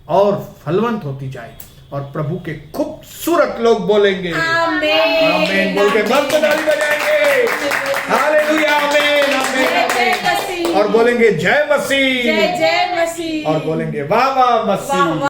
Speaker 1: और फलवंत होती जाए और प्रभु के खूबसूरत लोग बोलेंगे
Speaker 2: आमीन।
Speaker 1: आमीन बोल के मस्त ताली बजाएंगे। हालेलुया, आमीन, आमीन,
Speaker 2: जय
Speaker 1: आमीन।
Speaker 2: मसीह।
Speaker 1: और बोलेंगे जय मसीह।
Speaker 2: जय जय मसीह।
Speaker 1: और बोलेंगे वाह वाह मसीह।
Speaker 2: वाह, वाह।